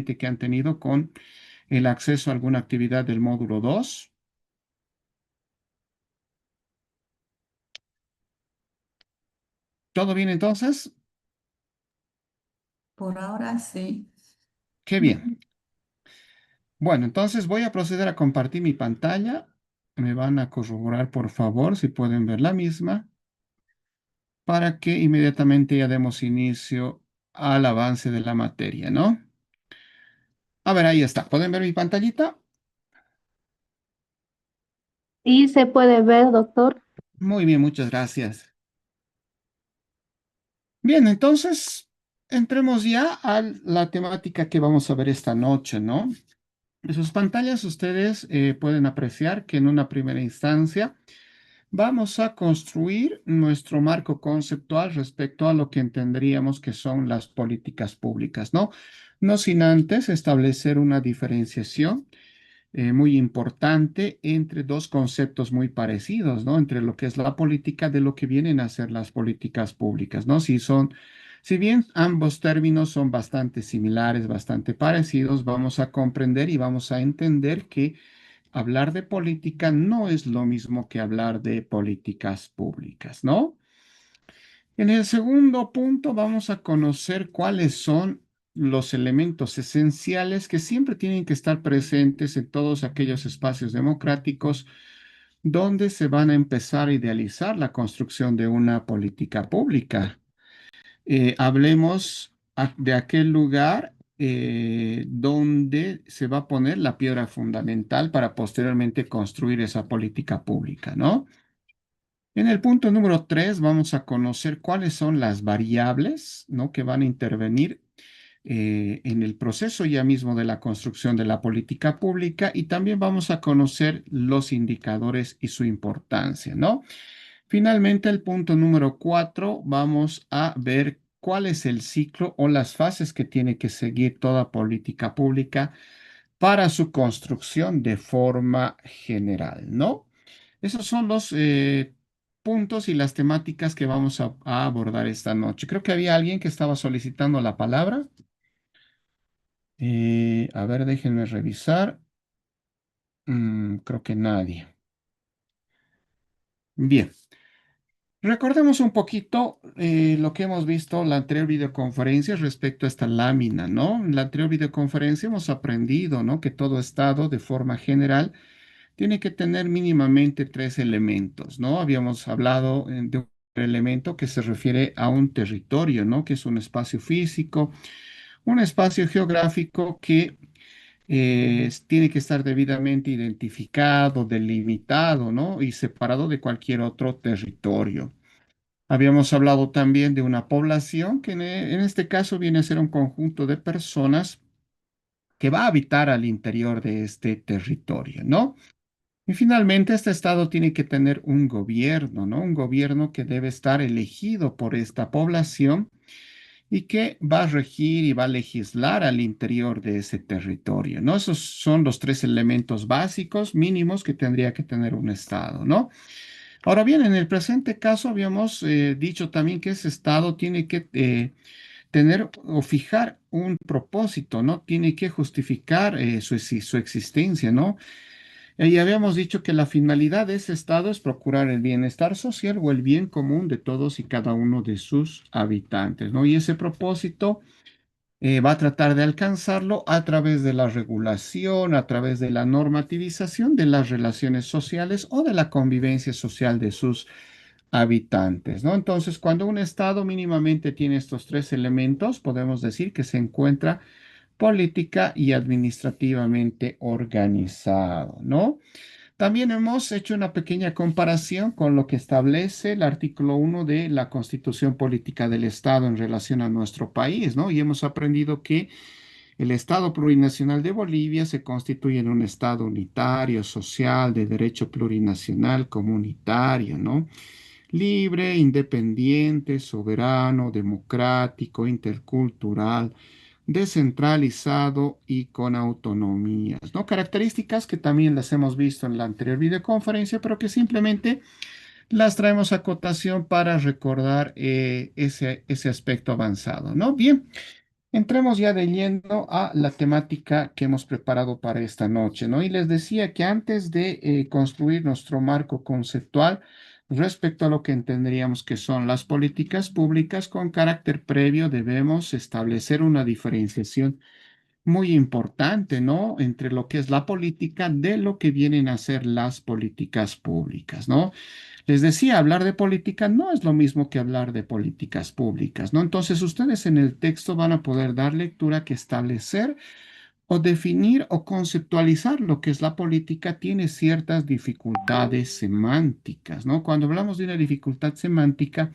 recientemente que han tenido con el acceso a alguna actividad del módulo 2. ¿Todo bien entonces? Por ahora sí. Qué bien. Bueno, entonces voy a proceder a compartir mi pantalla. Me van a corroborar, por favor, si pueden ver la misma, para que inmediatamente ya demos inicio al avance de la materia, ¿no? A ver, ahí está. ¿Pueden ver mi pantallita? Y se puede ver, doctor. Muy bien, muchas gracias. Bien, entonces entremos ya a la temática que vamos a ver esta noche, ¿no? En sus pantallas ustedes pueden apreciar que en una primera instancia vamos a construir nuestro marco conceptual respecto a lo que entenderíamos que son las políticas públicas, ¿no? No sin antes establecer una diferenciación muy importante entre dos conceptos muy parecidos, ¿no? Entre lo que es la política de lo que vienen a ser las políticas públicas, ¿no? Si bien ambos términos son bastante similares, bastante parecidos, vamos a comprender y vamos a entender que hablar de política no es lo mismo que hablar de políticas públicas, ¿no? En el segundo punto vamos a conocer cuáles son los elementos esenciales que siempre tienen que estar presentes en todos aquellos espacios democráticos donde se van a empezar a idealizar la construcción de una política pública. Hablemos de aquel lugar donde se va a poner la piedra fundamental para posteriormente construir esa política pública, ¿no? En el punto número 3 vamos a conocer cuáles son las variables, ¿no?, que van a intervenir en el proceso ya mismo de la construcción de la política pública y también vamos a conocer los indicadores y su importancia, ¿no? Finalmente, el punto número 4 vamos a ver cuál es el ciclo o las fases que tiene que seguir toda política pública para su construcción de forma general, ¿no? Esos son los puntos y las temáticas que vamos a abordar esta noche. Creo que había alguien que estaba solicitando la palabra. A ver, déjenme revisar. Creo que nadie. Bien. Recordemos un poquito lo que hemos visto en la anterior videoconferencia respecto a esta lámina, ¿no? En la anterior videoconferencia hemos aprendido, ¿no?, que todo estado de forma general tiene que tener mínimamente tres elementos, ¿no? Habíamos hablado de un elemento que se refiere a un territorio, ¿no? Que es un espacio físico, un espacio geográfico que tiene que estar debidamente identificado, delimitado, ¿no? Y separado de cualquier otro territorio. Habíamos hablado también de una población que en este caso viene a ser un conjunto de personas que va a habitar al interior de este territorio, ¿no? Y finalmente, este Estado tiene que tener un gobierno, ¿no? Un gobierno que debe estar elegido por esta población y que va a regir y va a legislar al interior de ese territorio, ¿no? Esos son los tres elementos básicos, mínimos, que tendría que tener un Estado, ¿no? Ahora bien, en el presente caso habíamos dicho también que ese Estado tiene que tener o fijar un propósito, ¿no? Tiene que justificar su existencia, ¿no? Y habíamos dicho que la finalidad de ese Estado es procurar el bienestar social o el bien común de todos y cada uno de sus habitantes, ¿no? Y ese propósito va a tratar de alcanzarlo a través de la regulación, a través de la normativización de las relaciones sociales o de la convivencia social de sus habitantes, ¿no? Entonces, cuando un Estado mínimamente tiene estos tres elementos, podemos decir que se encuentra política y administrativamente organizado, ¿no? También hemos hecho una pequeña comparación con lo que establece el artículo 1 de la Constitución Política del Estado en relación a nuestro país, ¿no? Y hemos aprendido que el Estado Plurinacional de Bolivia se constituye en un Estado unitario, social, de derecho plurinacional, comunitario, ¿no? Libre, independiente, soberano, democrático, intercultural, descentralizado y con autonomías, ¿no? Características que también las hemos visto en la anterior videoconferencia, pero que simplemente las traemos a cotación para recordar ese aspecto avanzado, ¿no? Bien, Entremos ya de lleno a la temática que hemos preparado para esta noche, ¿no? Y les decía que antes de construir nuestro marco conceptual respecto a lo que entenderíamos que son las políticas públicas con carácter previo, debemos establecer una diferenciación muy importante, ¿no? Entre lo que es la política de lo que vienen a ser las políticas públicas, ¿no? Les decía, hablar de política no es lo mismo que hablar de políticas públicas, ¿no? Entonces, ustedes en el texto van a poder dar lectura que establecer o definir o conceptualizar lo que es la política tiene ciertas dificultades semánticas, ¿no? Cuando hablamos de una dificultad semántica,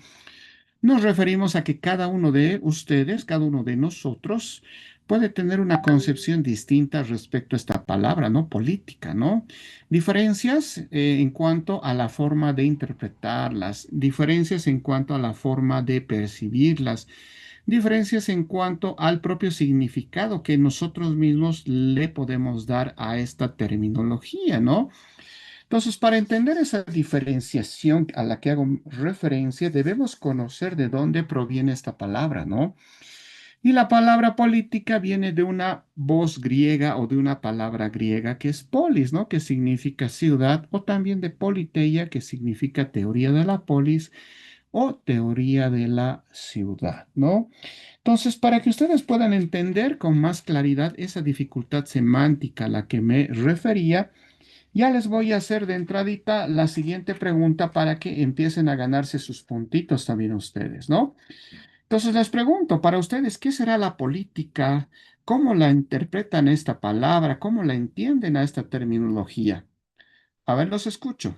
nos referimos a que cada uno de ustedes, cada uno de nosotros, puede tener una concepción distinta respecto a esta palabra, ¿no? Política, ¿no? Diferencias en cuanto a la forma de interpretarlas, diferencias en cuanto a la forma de percibirlas, diferencias en cuanto al propio significado que nosotros mismos le podemos dar a esta terminología, ¿no? Entonces, para entender esa diferenciación a la que hago referencia, debemos conocer de dónde proviene esta palabra, ¿no? Y la palabra política viene de una voz griega o de una palabra griega que es polis, ¿no? Que significa ciudad, o también de politeia, que significa teoría de la polis o teoría de la ciudad, ¿no? Entonces, para que ustedes puedan entender con más claridad esa dificultad semántica a la que me refería, ya les voy a hacer de entradita la siguiente pregunta para que empiecen a ganarse sus puntitos también ustedes, ¿no? Entonces les pregunto, para ustedes, ¿qué será la política? ¿Cómo la interpretan esta palabra? ¿Cómo la entienden a esta terminología? A ver, los escucho.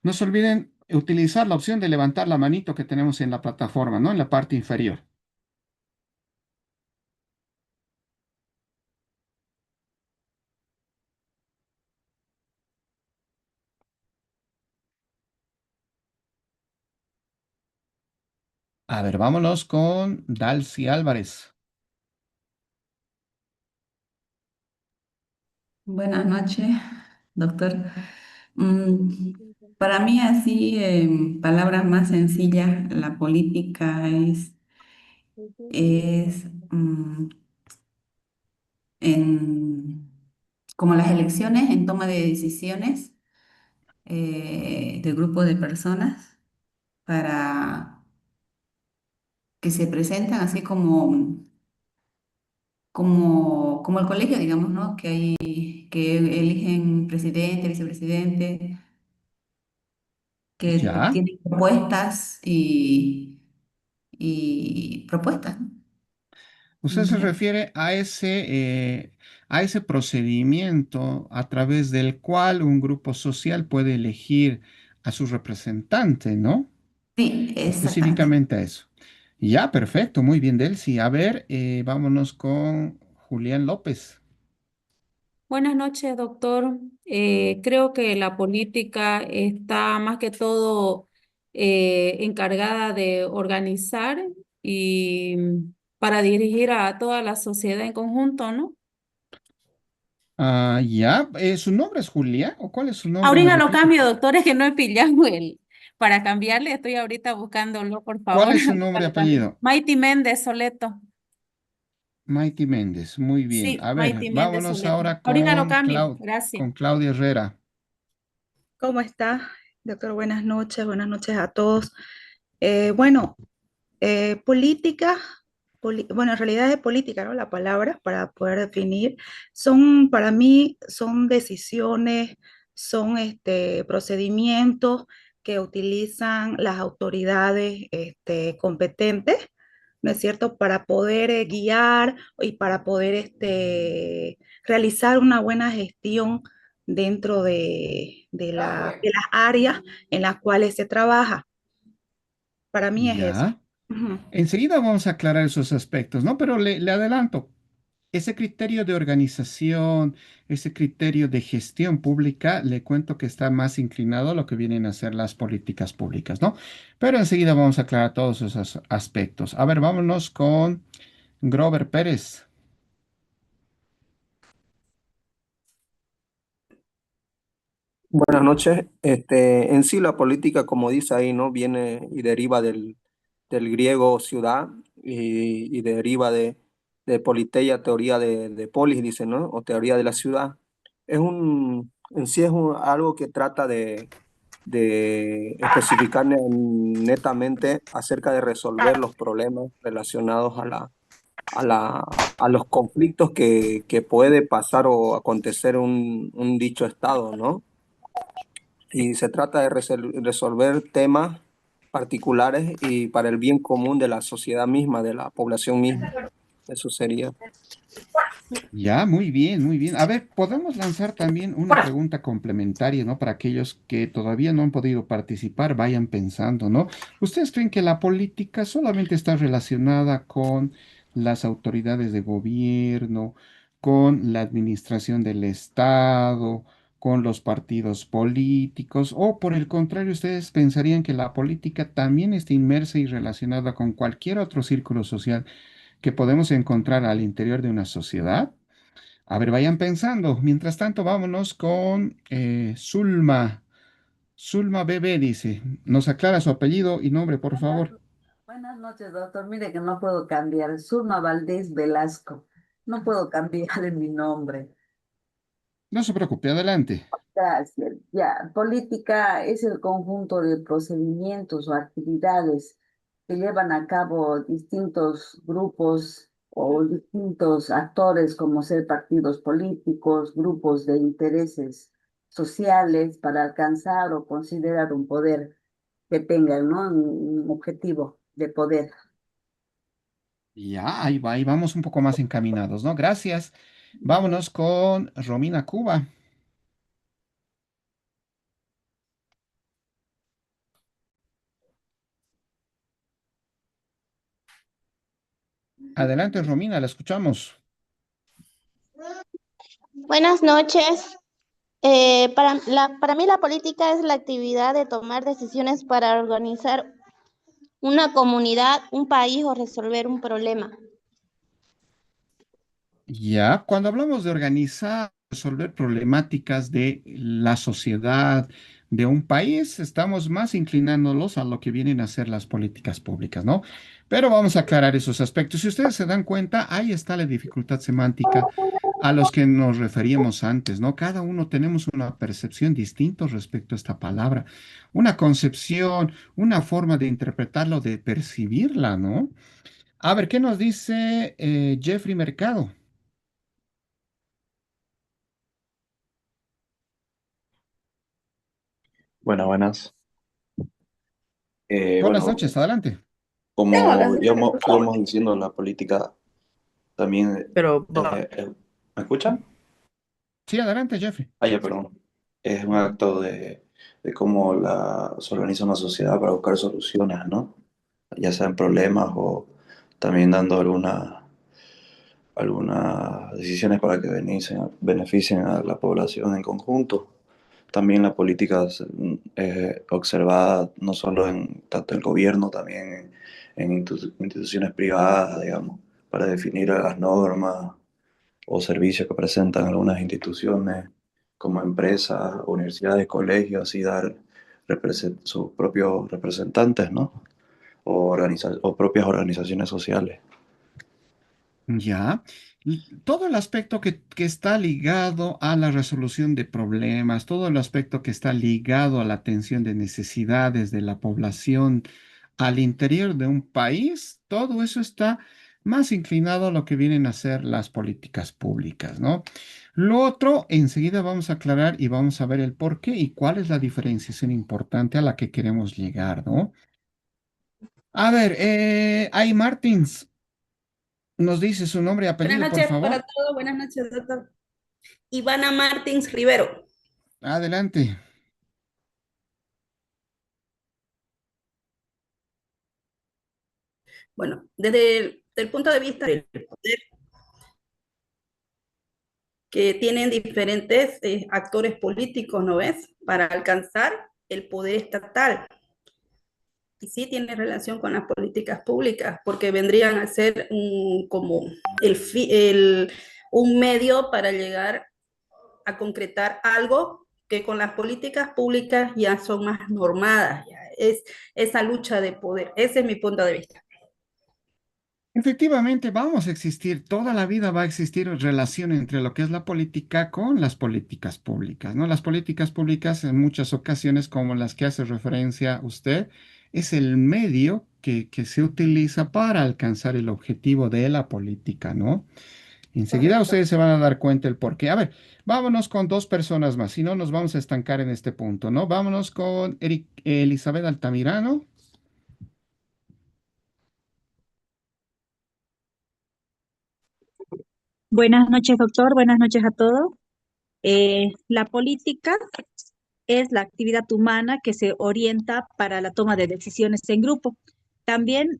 No se olviden utilizar la opción de levantar la manito que tenemos en la plataforma, ¿no? En la parte inferior. A ver, vámonos con Dalcy Álvarez. Buenas noches, doctor. Mm, para mí, así, en palabras más sencillas, la política es en- como las elecciones en toma de decisiones de grupos de personas para que se presentan así como el colegio, digamos, ¿no? Que eligen presidente, vicepresidente, que ¿Ya? tienen propuestas y propuestas, ¿no? Usted se Ujú. refiere a ese procedimiento a través del cual un grupo social puede elegir a su representante, ¿no? Sí, exactamente. Específicamente a eso. Ya, perfecto, muy bien, Delcy. A ver, vámonos con Julián López. Buenas noches, doctor. Creo que la política está más que todo encargada de organizar y para dirigir a toda la sociedad en conjunto, ¿no? Ah, ya, ¿su nombre es Julián? ¿O cuál es su nombre? ¿Me Ahorita lo repite? cambio, doctor, es que no he pillado el. Para cambiarle, estoy ahorita buscándolo, por ¿Cuál favor. es su Ahorita nombre y lo cambio. apellido? Maiti Méndez Soleto. Maiti Méndez, muy bien. Sí, A ver, Maiti Méndez vámonos Soleto. ahora Ahorita lo con, cambio, gracias. con Claudia Herrera. ¿Cómo está, doctor? Buenas noches a todos. Bueno, política, bueno, en realidad es política, ¿no? La palabra para poder definir, para mí, son decisiones, son procedimientos que utilizan las autoridades competentes, ¿no es cierto?, para poder guiar y para poder realizar una buena gestión dentro de las áreas en las cuales se trabaja. Para mí es eso. Ya. Ujú. Enseguida vamos a aclarar esos aspectos, ¿no? Pero le adelanto, ese criterio de organización, ese criterio de gestión pública, le cuento que está más inclinado a lo que vienen a ser las políticas públicas, ¿no? Pero enseguida vamos a aclarar todos esos aspectos. A ver, vámonos con Grover Pérez. Buenas noches. En sí la política, como dice ahí, ¿no? Viene y deriva del del griego ciudad y deriva de politeia, teoría de polis, dice, ¿no? O teoría de la ciudad. En sí es algo que trata de especificar netamente acerca de resolver los problemas relacionados a los conflictos que puede pasar o acontecer un dicho estado, ¿no? Y se trata de resolver temas particulares y para el bien común de la sociedad misma, de la población misma. Eso sería. Ya, muy bien, muy bien. A ver, podemos lanzar también una pregunta complementaria, ¿no? Para aquellos que todavía no han podido participar, vayan pensando, ¿no? ¿Ustedes creen que la política solamente está relacionada con las autoridades de gobierno, con la administración del Estado, con los partidos políticos? O por el contrario, ¿ustedes pensarían que la política también está inmersa y relacionada con cualquier otro círculo social que podemos encontrar al interior de una sociedad? A ver, vayan pensando. Mientras tanto, vámonos con Zulma. Zulma Bebé dice, nos aclara su apellido y nombre, por favor. Buenas noches, doctor. Mire que no puedo cambiar. Zulma Valdés Velasco. No puedo cambiar en mi nombre. No se preocupe, adelante. Gracias. Ya, política es el conjunto de procedimientos o actividades que llevan a cabo distintos grupos o distintos actores, como ser partidos políticos, grupos de intereses sociales para alcanzar o considerar un poder que tengan, ¿no? Un objetivo de poder. Ya, ahí va, ahí vamos un poco más encaminados, ¿no? Gracias. Vámonos con Romina Cuba. Adelante, Romina, la escuchamos. Buenas noches. Para mí la política es la actividad de tomar decisiones para organizar una comunidad, un país o resolver un problema. Ya, cuando hablamos de organizar, resolver problemáticas de la sociedad, de un país, estamos más inclinándolos a lo que vienen a ser las políticas públicas, ¿no? Pero vamos a aclarar esos aspectos. Si ustedes se dan cuenta, ahí está la dificultad semántica a los que nos referíamos antes, ¿no? Cada uno tenemos una percepción distinta respecto a esta palabra, una concepción, una forma de interpretarlo, de percibirla, ¿no? A ver, ¿qué nos dice Jeffrey Mercado? Buenas, buenas. Buenas Bueno, noches, adelante. como íbamos diciendo, la política también, Pero ¿me escuchan? Sí, adelante, Jeffrey. Ah, ya, perdón. Es un acto de cómo se organiza una sociedad para buscar soluciones, ¿no? Ya sean problemas o también dando algunas decisiones para que beneficien a la población en conjunto. También la política es observada no solo en tanto el gobierno, también en instituciones privadas, digamos, para definir las normas o servicios que presentan algunas instituciones como empresas, universidades, colegios y dar sus propios representantes, ¿no? O propias organizaciones sociales. Ya. Todo el aspecto que está ligado a la resolución de problemas, todo el aspecto que está ligado a la atención de necesidades de la población al interior de un país, todo eso está más inclinado a lo que vienen a ser las políticas públicas, ¿no? Lo otro, enseguida vamos a aclarar y vamos a ver el por qué y cuál es la diferenciación importante a la que queremos llegar, ¿no? A ver, hay Martins. ¿Nos dice su nombre y Buenas apellido, por noches para favor? todos, buenas noches, doctor. Ivana Martins Rivero. Adelante. Bueno, desde el punto de vista del poder, que tienen diferentes actores políticos, ¿no ves? Para alcanzar el poder estatal. Y sí tiene relación con las políticas públicas, porque vendrían a ser como un medio para llegar a concretar algo que con las políticas públicas ya son más normadas, ya es esa lucha de poder. Ese es mi punto de vista. Efectivamente, vamos a existir, toda la vida va a existir relación entre lo que es la política con las políticas públicas, ¿no? Las políticas públicas en muchas ocasiones, como las que hace referencia usted, es el medio que se utiliza para alcanzar el objetivo de la política, ¿no? Enseguida Correcto. ustedes se van a dar cuenta el por qué. A ver, vámonos con dos personas más, si no nos vamos a estancar en este punto, ¿no? Vámonos con Elizabeth Altamirano. Buenas noches, doctor. Buenas noches a todos. La política es la actividad humana que se orienta para la toma de decisiones en grupo, también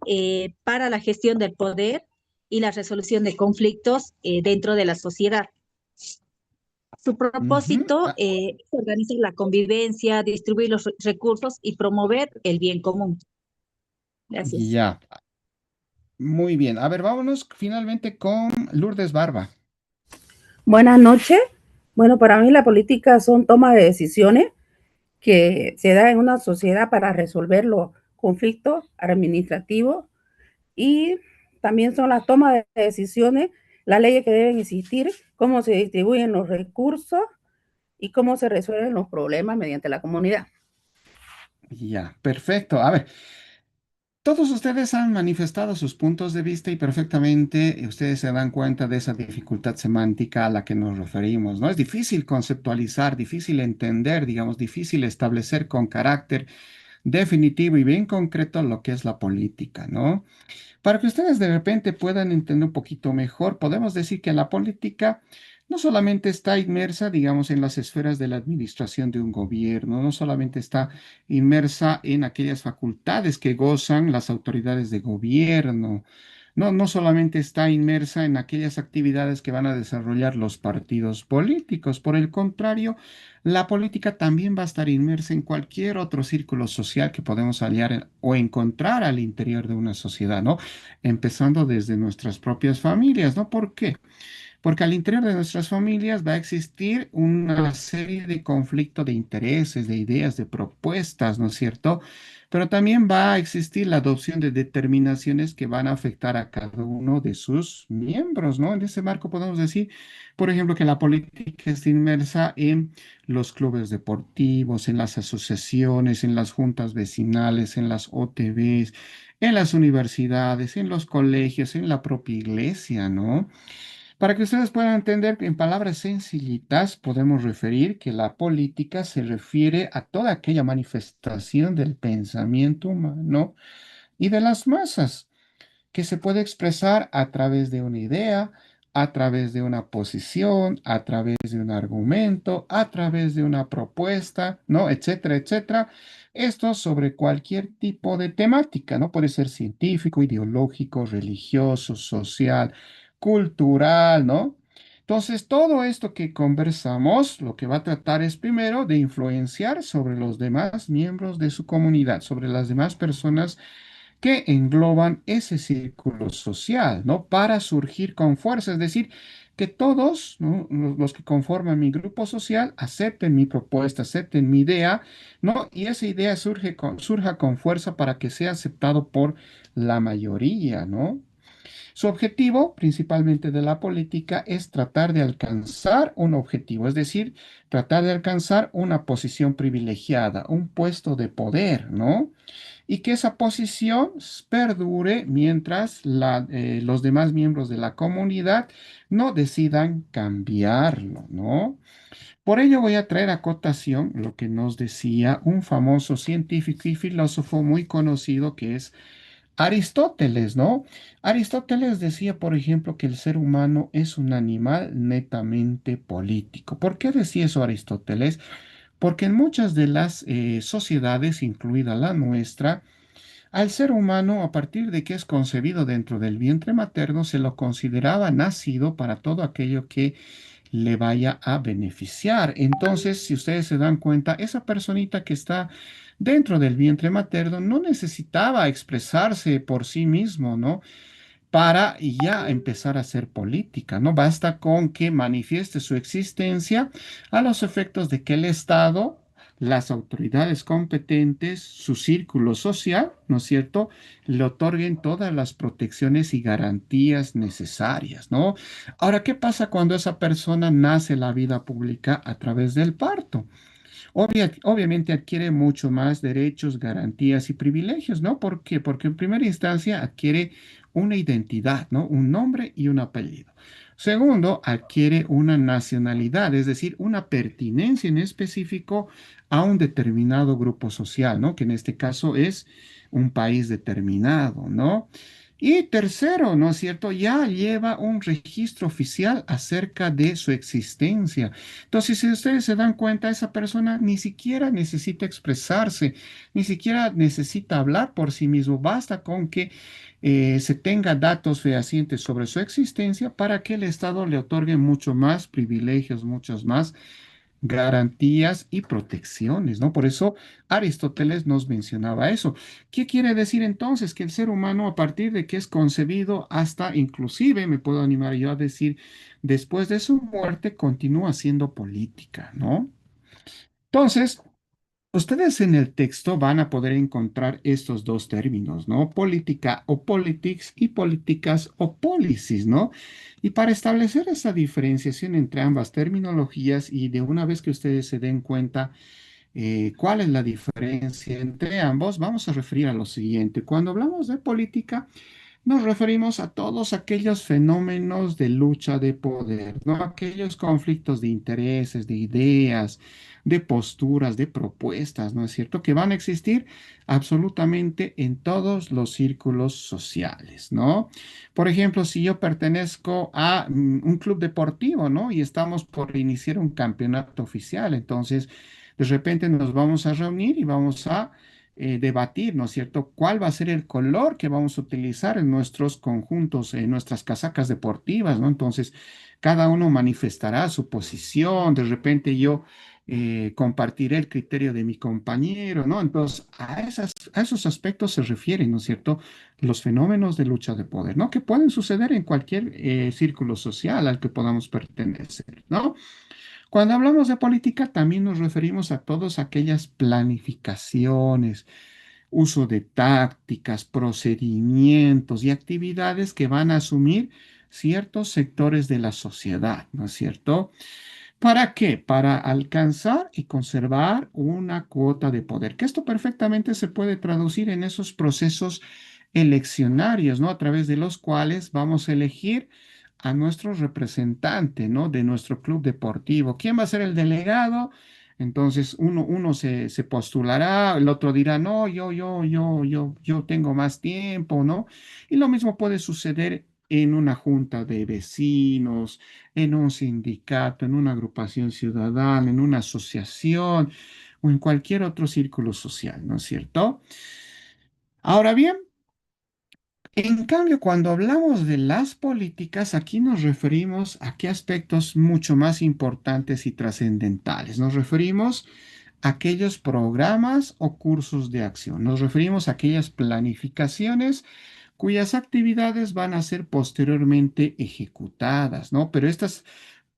para la gestión del poder y la resolución de conflictos dentro de la sociedad. Su Ujú. propósito es organizar la convivencia, distribuir los recursos y promover el bien común. Gracias. Ya, muy bien. A ver, vámonos finalmente con Lourdes Barba. Buenas noches. Bueno, para mí la política son toma de decisiones que se da en una sociedad para resolver los conflictos administrativos y también son las tomas de decisiones, las leyes que deben existir, cómo se distribuyen los recursos y cómo se resuelven los problemas mediante la comunidad. Ya, perfecto. A ver, todos ustedes han manifestado sus puntos de vista y perfectamente ustedes se dan cuenta de esa dificultad semántica a la que nos referimos, ¿no? Es difícil conceptualizar, difícil entender, digamos, difícil establecer con carácter definitivo y bien concreto lo que es la política, ¿no? Para que ustedes de repente puedan entender un poquito mejor, podemos decir que la política no solamente está inmersa, digamos, en las esferas de la administración de un gobierno, no solamente está inmersa en aquellas facultades que gozan las autoridades de gobierno, no solamente está inmersa en aquellas actividades que van a desarrollar los partidos políticos. Por el contrario, la política también va a estar inmersa en cualquier otro círculo social que podemos hallar o encontrar al interior de una sociedad, ¿no? Empezando desde nuestras propias familias, ¿no? ¿Por qué? Porque al interior de nuestras familias va a existir una serie de conflictos de intereses, de ideas, de propuestas, ¿no es cierto? Pero también va a existir la adopción de determinaciones que van a afectar a cada uno de sus miembros, ¿no? En ese marco podemos decir, por ejemplo, que la política está inmersa en los clubes deportivos, en las asociaciones, en las juntas vecinales, en las OTBs, en las universidades, en los colegios, en la propia iglesia, ¿no? Para que ustedes puedan entender, en palabras sencillitas, podemos referir que la política se refiere a toda aquella manifestación del pensamiento humano y de las masas que se puede expresar a través de una idea, a través de una posición, a través de un argumento, a través de una propuesta, ¿no? Etcétera, etcétera. Esto sobre cualquier tipo de temática, ¿no? Puede ser científico, ideológico, religioso, social, cultural, ¿no? Entonces, todo esto que conversamos, lo que va a tratar es primero de influenciar sobre los demás miembros de su comunidad, sobre las demás personas que engloban ese círculo social, ¿no? Para surgir con fuerza, es decir, que todos, ¿no? Los que conforman mi grupo social acepten mi propuesta, acepten mi idea, ¿no? Y esa idea surja con fuerza para que sea aceptado por la mayoría, ¿no? Su objetivo, principalmente de la política, es tratar de alcanzar un objetivo, es decir, tratar de alcanzar una posición privilegiada, un puesto de poder, ¿no? Y que esa posición perdure mientras los demás miembros de la comunidad no decidan cambiarlo, ¿no? Por ello voy a traer a cotación lo que nos decía un famoso científico y filósofo muy conocido que es Aristóteles, ¿no? Aristóteles decía, por ejemplo, que el ser humano es un animal netamente político. ¿Por qué decía eso Aristóteles? Porque en muchas de las sociedades, incluida la nuestra, al ser humano, a partir de que es concebido dentro del vientre materno, se lo consideraba nacido para todo aquello que le vaya a beneficiar. Entonces, si ustedes se dan cuenta, esa personita que está dentro del vientre materno no necesitaba expresarse por sí mismo, ¿no? Para ya empezar a hacer política, ¿no? Basta con que manifieste su existencia a los efectos de que el Estado las autoridades competentes, su círculo social, ¿no es cierto?, le otorguen todas las protecciones y garantías necesarias, ¿no? Ahora, ¿qué pasa cuando esa persona nace la vida pública a través del parto? Obviamente adquiere mucho más derechos, garantías y privilegios, ¿no? ¿Por qué? Porque en primera instancia adquiere una identidad, ¿no? Un nombre y un apellido. Segundo, adquiere una nacionalidad, es decir, una pertinencia en específico a un determinado grupo social, ¿no? Que en este caso es un país determinado, ¿no? Y tercero, ¿no es cierto? Ya lleva un registro oficial acerca de su existencia. Entonces, si ustedes se dan cuenta, esa persona ni siquiera necesita expresarse, ni siquiera necesita hablar por sí mismo. Basta con que se tenga datos fehacientes sobre su existencia para que el Estado le otorgue mucho más privilegios, muchos más garantías y protecciones, ¿no? Por eso Aristóteles nos mencionaba eso. ¿Qué quiere decir entonces? Que el ser humano, a partir de que es concebido hasta inclusive, me puedo animar yo a decir, después de su muerte, continúa siendo política, ¿no? Entonces, ustedes en el texto van a poder encontrar estos dos términos, ¿no? Política o politics y políticas o policies, ¿no? Y para establecer esa diferenciación entre ambas terminologías y de una vez que ustedes se den cuenta cuál es la diferencia entre ambos, vamos a referir a lo siguiente. Cuando hablamos de política, nos referimos a todos aquellos fenómenos de lucha de poder, ¿no? Aquellos conflictos de intereses, de ideas, de posturas, de propuestas, ¿no es cierto? Que van a existir absolutamente en todos los círculos sociales, ¿no? Por ejemplo, si yo pertenezco a un club deportivo, ¿no? Y estamos por iniciar un campeonato oficial, entonces de repente nos vamos a reunir y vamos a debatir, ¿no es cierto?, cuál va a ser el color que vamos a utilizar en nuestros conjuntos, en nuestras casacas deportivas, ¿no? Entonces, cada uno manifestará su posición, de repente yo compartiré el criterio de mi compañero, ¿no? Entonces, a esos aspectos se refieren, ¿no es cierto?, los fenómenos de lucha de poder, ¿no? Que pueden suceder en cualquier círculo social al que podamos pertenecer, ¿no? Cuando hablamos de política, también nos referimos a todas aquellas planificaciones, uso de tácticas, procedimientos y actividades que van a asumir ciertos sectores de la sociedad, ¿no es cierto? ¿Para qué? Para alcanzar y conservar una cuota de poder, que esto perfectamente se puede traducir en esos procesos eleccionarios, ¿no? A través de los cuales vamos a elegir a nuestro representante, ¿no? De nuestro club deportivo. ¿Quién va a ser el delegado? Entonces uno se postulará, el otro dirá, no, yo tengo más tiempo, ¿no? Y lo mismo puede suceder en una junta de vecinos, en un sindicato, en una agrupación ciudadana, en una asociación o en cualquier otro círculo social, ¿no es cierto? Ahora bien, en cambio, cuando hablamos de las políticas, aquí nos referimos a qué aspectos mucho más importantes y trascendentales. Nos referimos a aquellos programas o cursos de acción. Nos referimos a aquellas planificaciones cuyas actividades van a ser posteriormente ejecutadas, ¿no? Pero estas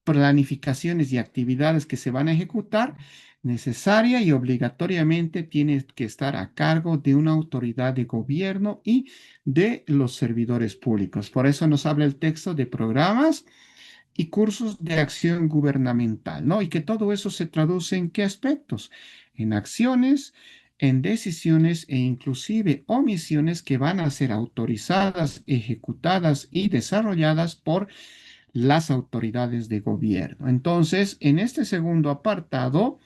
planificaciones y actividades que se van a ejecutar, necesaria y obligatoriamente tiene que estar a cargo de una autoridad de gobierno y de los servidores públicos. Por eso nos habla el texto de programas y cursos de acción gubernamental, ¿no? Y que todo eso se traduce en qué aspectos? En acciones, en decisiones e inclusive omisiones que van a ser autorizadas, ejecutadas y desarrolladas por las autoridades de gobierno. Entonces, en este segundo apartado,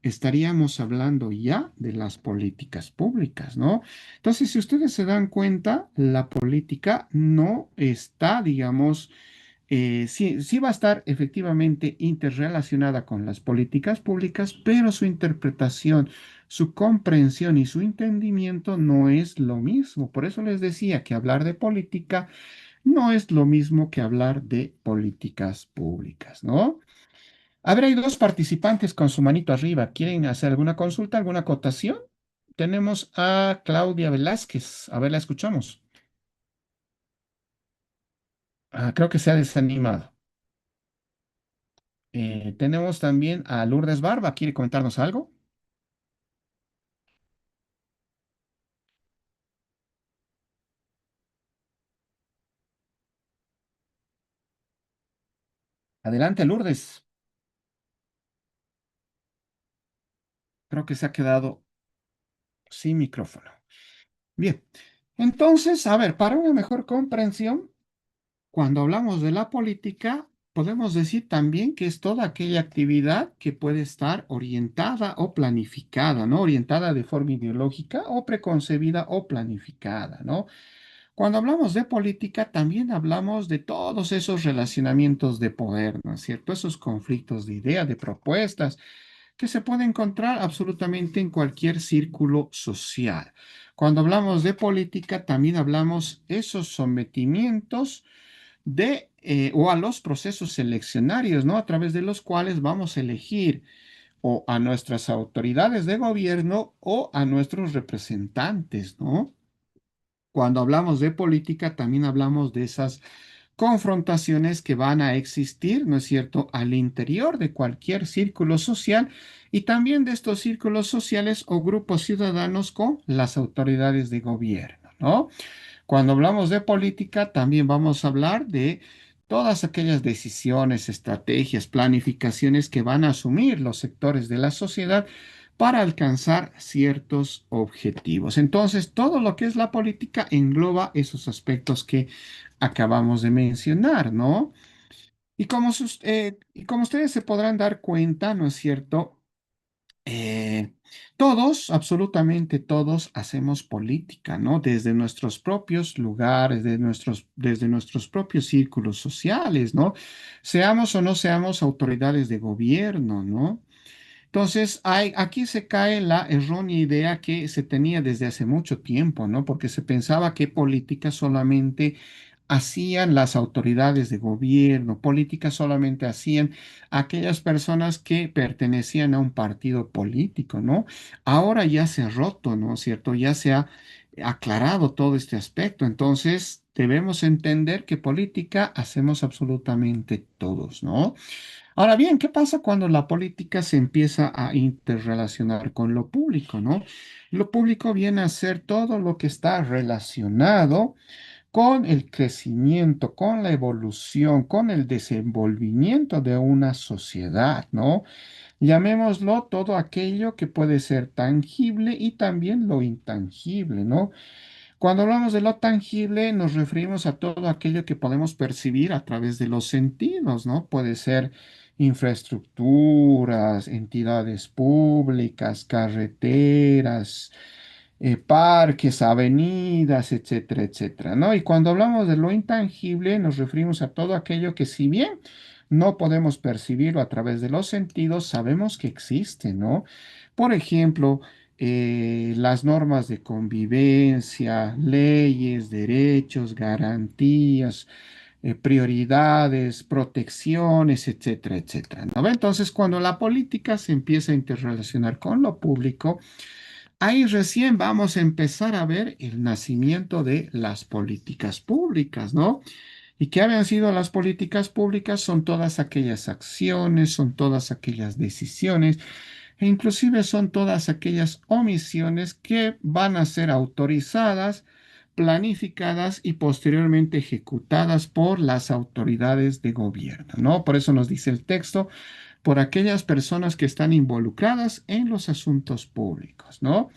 estaríamos hablando ya de las políticas públicas, ¿no? Entonces, si ustedes se dan cuenta, la política no está, digamos, sí va a estar efectivamente interrelacionada con las políticas públicas, pero su interpretación, su comprensión y su entendimiento no es lo mismo. Por eso les decía que hablar de política no es lo mismo que hablar de políticas públicas, ¿no? A ver, hay dos participantes con su manito arriba. ¿Quieren hacer alguna consulta, alguna acotación? Tenemos a Claudia Velázquez. A ver, la escuchamos. Creo que se ha desanimado. Tenemos también a Lourdes Barba. ¿Quiere comentarnos algo? Adelante, Lourdes. Creo que se ha quedado sin micrófono. Bien, entonces, a ver, para una mejor comprensión, cuando hablamos de la política, podemos decir también que es toda aquella actividad que puede estar orientada o planificada, ¿no? Orientada de forma ideológica o preconcebida o planificada, ¿no? Cuando hablamos de política, también hablamos de todos esos relacionamientos de poder, ¿no es cierto? Esos conflictos de ideas, de propuestas, que se puede encontrar absolutamente en cualquier círculo social. Cuando hablamos de política, también hablamos esos sometimientos o a los procesos seleccionarios, ¿no? A través de los cuales vamos a elegir o a nuestras autoridades de gobierno o a nuestros representantes, ¿no? Cuando hablamos de política, también hablamos de esas confrontaciones que van a existir, ¿no es cierto?, al interior de cualquier círculo social y también de estos círculos sociales o grupos ciudadanos con las autoridades de gobierno, ¿no? Cuando hablamos de política, también vamos a hablar de todas aquellas decisiones, estrategias, planificaciones que van a asumir los sectores de la sociedad para alcanzar ciertos objetivos. Entonces, todo lo que es la política engloba esos aspectos que acabamos de mencionar, ¿no? Y como ustedes se podrán dar cuenta, ¿no es cierto? Todos, absolutamente todos, hacemos política, ¿no? Desde nuestros propios lugares, desde nuestros propios círculos sociales, ¿no? Seamos o no seamos autoridades de gobierno, ¿no? Entonces, aquí se cae la errónea idea que se tenía desde hace mucho tiempo, ¿no? Porque se pensaba que política solamente hacían las autoridades de gobierno, política solamente hacían aquellas personas que pertenecían a un partido político, ¿no? Ahora ya se ha roto, ¿no es cierto? Ya se ha aclarado todo este aspecto. Entonces, debemos entender que política hacemos absolutamente todos, ¿no? Ahora bien, ¿qué pasa cuando la política se empieza a interrelacionar con lo público, ¿no? Lo público viene a ser todo lo que está relacionado con el crecimiento, con la evolución, con el desenvolvimiento de una sociedad, ¿no? Llamémoslo todo aquello que puede ser tangible y también lo intangible, ¿no? Cuando hablamos de lo tangible, nos referimos a todo aquello que podemos percibir a través de los sentidos, ¿no? Puede ser infraestructuras, entidades públicas, carreteras, parques, avenidas, etcétera, etcétera, ¿no? Y cuando hablamos de lo intangible, nos referimos a todo aquello que si bien no podemos percibirlo a través de los sentidos, sabemos que existe, ¿no? Por ejemplo, las normas de convivencia, leyes, derechos, garantías, prioridades, protecciones, etcétera, etcétera, ¿no? Entonces, cuando la política se empieza a interrelacionar con lo público, ahí recién vamos a empezar a ver el nacimiento de las políticas públicas, ¿no? ¿Y qué habían sido las políticas públicas? Son todas aquellas acciones, son todas aquellas decisiones e inclusive son todas aquellas omisiones que van a ser autorizadas, planificadas y posteriormente ejecutadas por las autoridades de gobierno, ¿no? Por eso nos dice el texto, por aquellas personas que están involucradas en los asuntos públicos, ¿no?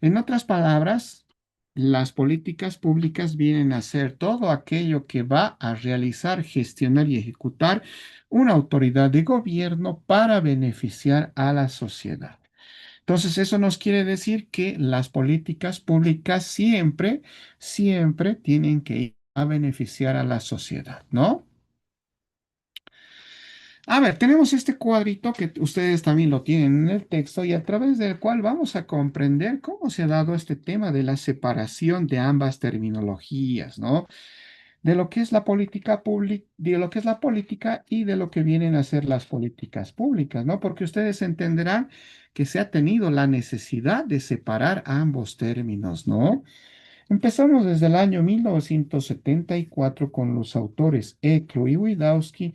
En otras palabras, las políticas públicas vienen a ser todo aquello que va a realizar, gestionar y ejecutar una autoridad de gobierno para beneficiar a la sociedad. Entonces, eso nos quiere decir que las políticas públicas siempre, siempre tienen que ir a beneficiar a la sociedad, ¿no? A ver, tenemos este cuadrito que ustedes también lo tienen en el texto y a través del cual vamos a comprender cómo se ha dado este tema de la separación de ambas terminologías, ¿no? De lo que es la política pública, de lo que es la política y de lo que vienen a ser las políticas públicas, ¿no? Porque ustedes entenderán que se ha tenido la necesidad de separar ambos términos, ¿no? Empezamos desde el año 1974 con los autores Eklo y Widawski,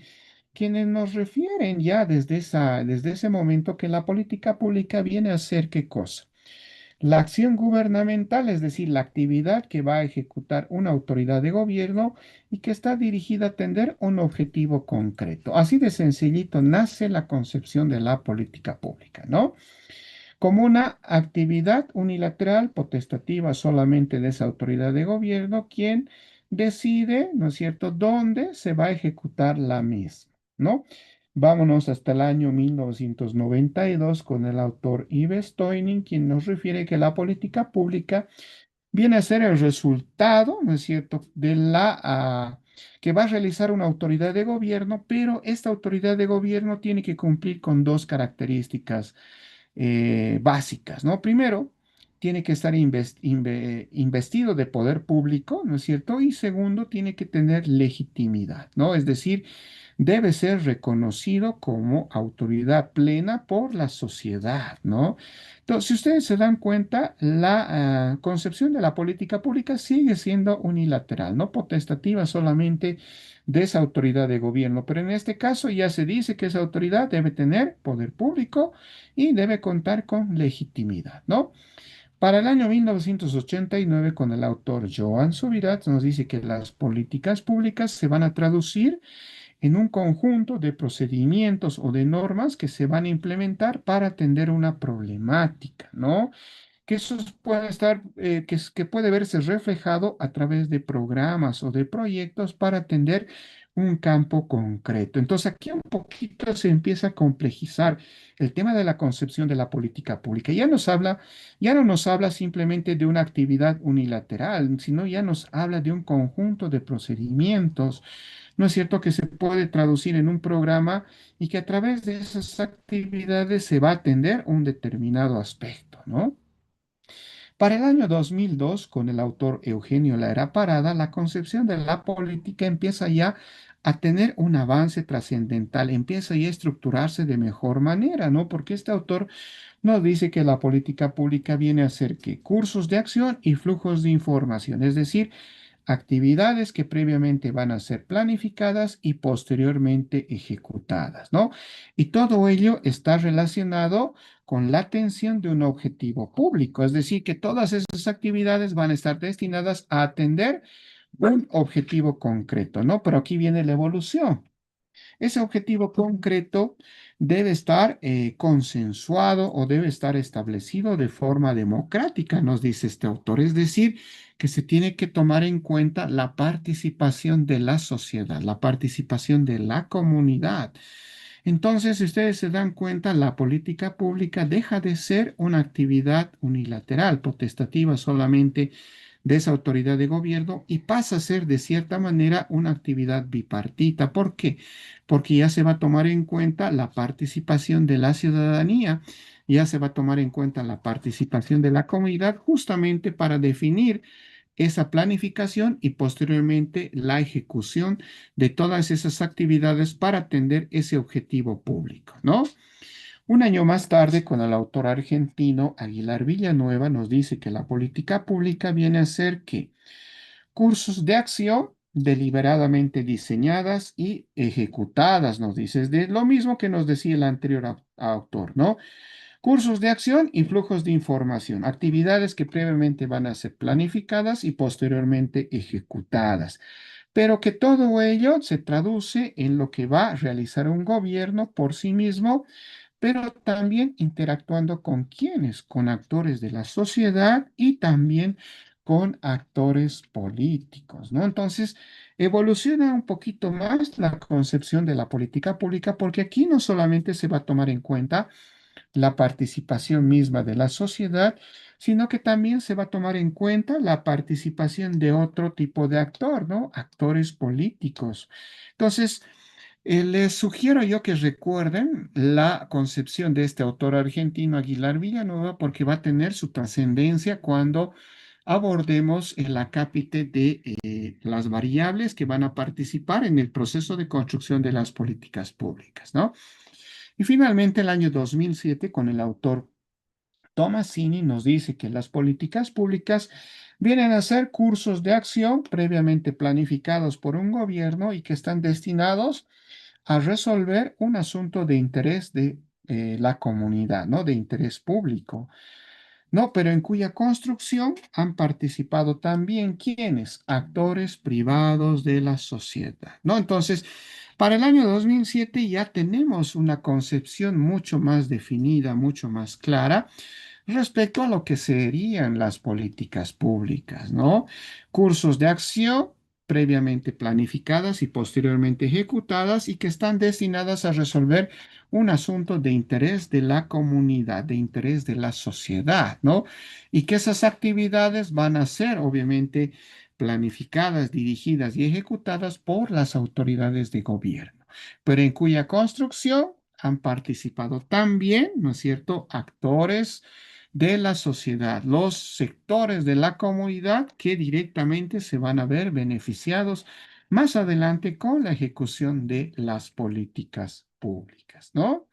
quienes nos refieren ya desde ese momento que la política pública viene a ser ¿qué cosa? La acción gubernamental, es decir, la actividad que va a ejecutar una autoridad de gobierno y que está dirigida a atender un objetivo concreto. Así de sencillito nace la concepción de la política pública, ¿no? Como una actividad unilateral, potestativa solamente de esa autoridad de gobierno, quien decide, ¿no es cierto?, dónde se va a ejecutar la misma, ¿no? Vámonos hasta el año 1992 con el autor Yves Stoining, quien nos refiere que la política pública viene a ser el resultado, ¿no es cierto?, de que va a realizar una autoridad de gobierno, pero esta autoridad de gobierno tiene que cumplir con dos características básicas, ¿no? Primero, tiene que estar investido de poder público, ¿no es cierto? Y segundo, tiene que tener legitimidad, ¿no? Es decir, debe ser reconocido como autoridad plena por la sociedad, ¿no? Entonces, si ustedes se dan cuenta, la concepción de la política pública sigue siendo unilateral, no potestativa solamente de esa autoridad de gobierno, pero en este caso ya se dice que esa autoridad debe tener poder público y debe contar con legitimidad, ¿no? Para el año 1989, con el autor Joan Subirats, nos dice que las políticas públicas se van a traducir en un conjunto de procedimientos o de normas que se van a implementar para atender una problemática, ¿no? Que eso puede estar, que puede verse reflejado a través de programas o de proyectos para atender un campo concreto. Entonces, aquí un poquito se empieza a complejizar el tema de la concepción de la política pública. Ya no nos habla simplemente de una actividad unilateral, sino ya nos habla de un conjunto de procedimientos, ¿no es cierto?, que se puede traducir en un programa y que a través de esas actividades se va a atender un determinado aspecto, ¿no? Para el año 2002, con el autor Eugenio Lara Parada, la concepción de la política empieza ya a tener un avance trascendental, empieza ya a estructurarse de mejor manera, ¿no? Porque este autor nos dice que la política pública viene a ser que cursos de acción y flujos de información, es decir, actividades que previamente van a ser planificadas y posteriormente ejecutadas, ¿no? Y todo ello está relacionado con la atención de un objetivo público, es decir, que todas esas actividades van a estar destinadas a atender un objetivo concreto, ¿no? Pero aquí viene la evolución. Ese objetivo concreto debe estar consensuado o debe estar establecido de forma democrática, nos dice este autor. Es decir, que se tiene que tomar en cuenta la participación de la sociedad, la participación de la comunidad. Entonces, si ustedes se dan cuenta, la política pública deja de ser una actividad unilateral, potestativa solamente de esa autoridad de gobierno y pasa a ser de cierta manera una actividad bipartita. ¿Por qué? Porque ya se va a tomar en cuenta la participación de la ciudadanía, ya se va a tomar en cuenta la participación de la comunidad justamente para definir esa planificación y posteriormente la ejecución de todas esas actividades para atender ese objetivo público, ¿no? Un año más tarde, con el autor argentino Aguilar Villanueva, nos dice que la política pública viene a ser que cursos de acción deliberadamente diseñadas y ejecutadas, nos dice, es de lo mismo que nos decía el anterior autor, ¿no? Cursos de acción y flujos de información, actividades que previamente van a ser planificadas y posteriormente ejecutadas, pero que todo ello se traduce en lo que va a realizar un gobierno por sí mismo, pero también interactuando con quienes, con actores de la sociedad y también con actores políticos, ¿no? Entonces, evoluciona un poquito más la concepción de la política pública porque aquí no solamente se va a tomar en cuenta la participación misma de la sociedad, sino que también se va a tomar en cuenta la participación de otro tipo de actor, ¿no? Actores políticos. Entonces, les sugiero yo que recuerden la concepción de este autor argentino Aguilar Villanueva porque va a tener su trascendencia cuando abordemos el acápite de las variables que van a participar en el proceso de construcción de las políticas públicas, ¿no? Y finalmente, el año 2007, con el autor Tomasini, nos dice que las políticas públicas vienen a ser cursos de acción previamente planificados por un gobierno y que están destinados a resolver un asunto de interés de la comunidad, ¿no? De interés público. ¿no? Pero en cuya construcción han participado también quienes, actores privados de la sociedad, ¿no? Entonces, para el año 2007 ya tenemos una concepción mucho más definida, mucho más clara respecto a lo que serían las políticas públicas, ¿no? Cursos de acción previamente planificadas y posteriormente ejecutadas y que están destinadas a resolver un asunto de interés de la comunidad, de interés de la sociedad, ¿no? Y que esas actividades van a ser, obviamente, planificadas, dirigidas y ejecutadas por las autoridades de gobierno, pero en cuya construcción han participado también, ¿no es cierto?, actores de la sociedad, los sectores de la comunidad que directamente se van a ver beneficiados más adelante con la ejecución de las políticas públicas, ¿no?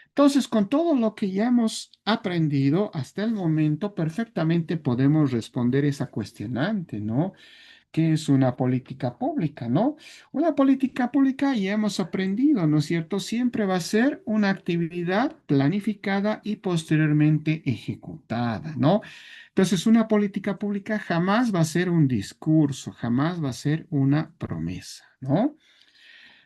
Entonces, con todo lo que ya hemos aprendido hasta el momento, perfectamente podemos responder esa cuestionante, ¿no? ¿Qué es una política pública, no? Una política pública, ya hemos aprendido, ¿no es cierto? Siempre va a ser una actividad planificada y posteriormente ejecutada, ¿no? Entonces, una política pública jamás va a ser un discurso, jamás va a ser una promesa, ¿no?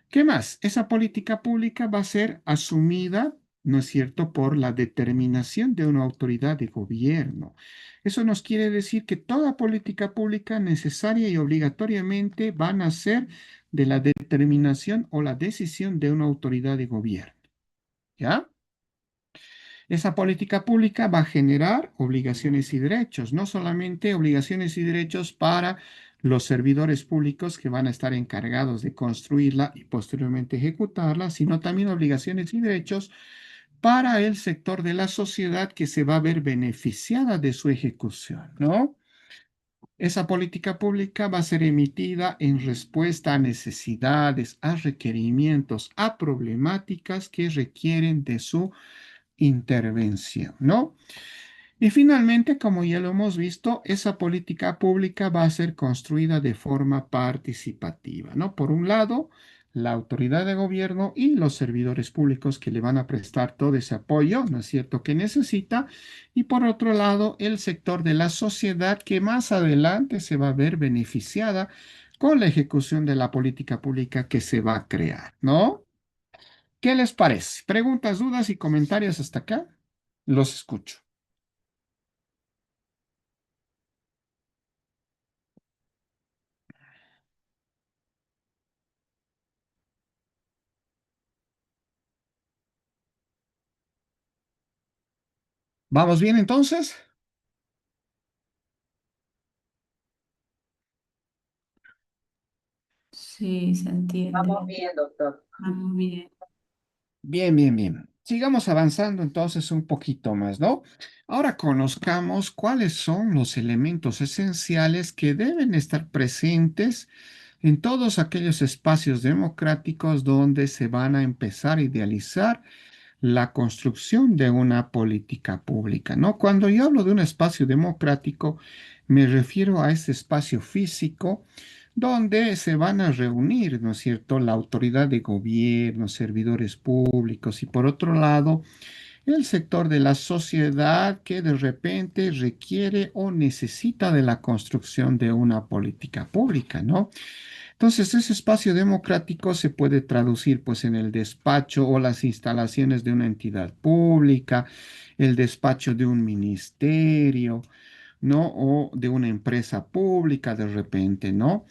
¿Qué más? Esa política pública va a ser asumida, ¿no es cierto?, por la determinación de una autoridad de gobierno. Eso nos quiere decir que toda política pública necesaria y obligatoriamente van a ser de la determinación o la decisión de una autoridad de gobierno. ¿Ya? Esa política pública va a generar obligaciones y derechos, no solamente obligaciones y derechos para los servidores públicos que van a estar encargados de construirla y posteriormente ejecutarla, sino también obligaciones y derechos para el sector de la sociedad que se va a ver beneficiada de su ejecución, ¿no? Esa política pública va a ser emitida en respuesta a necesidades, a requerimientos, a problemáticas que requieren de su intervención, ¿no? Y finalmente, como ya lo hemos visto, esa política pública va a ser construida de forma participativa, ¿no? Por un lado, la autoridad de gobierno y los servidores públicos que le van a prestar todo ese apoyo, ¿no es cierto?, que necesita. Y por otro lado, el sector de la sociedad que más adelante se va a ver beneficiada con la ejecución de la política pública que se va a crear, ¿no? ¿Qué les parece? ¿Preguntas, dudas y comentarios hasta acá? Los escucho. ¿Vamos bien entonces? Sí, se entiende. Vamos bien, doctor. Vamos bien. Bien, bien, bien. Sigamos avanzando entonces un poquito más, ¿no? Ahora conozcamos cuáles son los elementos esenciales que deben estar presentes en todos aquellos espacios democráticos donde se van a empezar a idealizar la construcción de una política pública, ¿no? Cuando yo hablo de un espacio democrático, me refiero a ese espacio físico donde se van a reunir, ¿no es cierto?, la autoridad de gobierno, servidores públicos y por otro lado, el sector de la sociedad que de repente requiere o necesita de la construcción de una política pública, ¿no? Entonces, ese espacio democrático se puede traducir pues en el despacho o las instalaciones de una entidad pública, el despacho de un ministerio, ¿no? O de una empresa pública de repente, ¿no?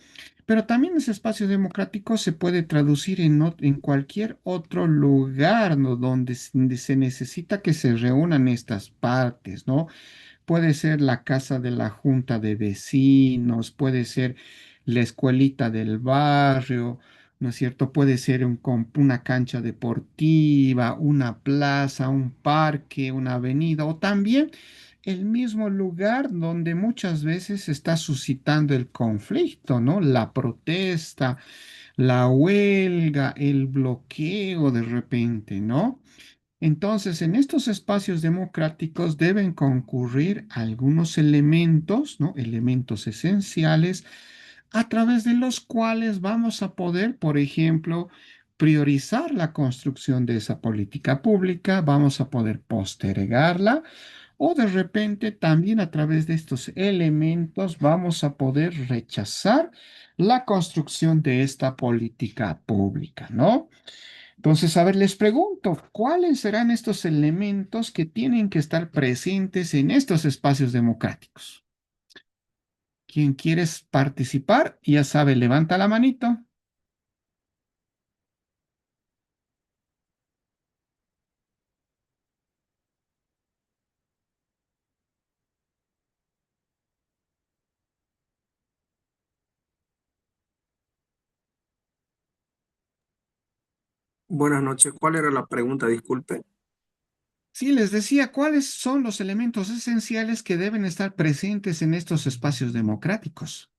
Pero también ese espacio democrático se puede traducir en cualquier otro lugar, ¿no? Donde se necesita que se reúnan estas partes, ¿no? Puede ser la casa de la junta de vecinos, puede ser la escuelita del barrio, ¿no es cierto? Puede ser una cancha deportiva, una plaza, un parque, una avenida o también el mismo lugar donde muchas veces se está suscitando el conflicto, ¿no? La protesta, la huelga, el bloqueo de repente, ¿no? Entonces, en estos espacios democráticos deben concurrir algunos elementos, ¿no? Elementos esenciales a través de los cuales vamos a poder, por ejemplo, priorizar la construcción de esa política pública, vamos a poder postergarla o de repente también a través de estos elementos vamos a poder rechazar la construcción de esta política pública, ¿no? Entonces, a ver, les pregunto, ¿cuáles serán estos elementos que tienen que estar presentes en estos espacios democráticos? ¿Quién quiere participar? Ya sabe, levanta la manito. Buenas noches. ¿Cuál era la pregunta? Disculpe. Sí, les decía, ¿cuáles son los elementos esenciales que deben estar presentes en estos espacios democráticos?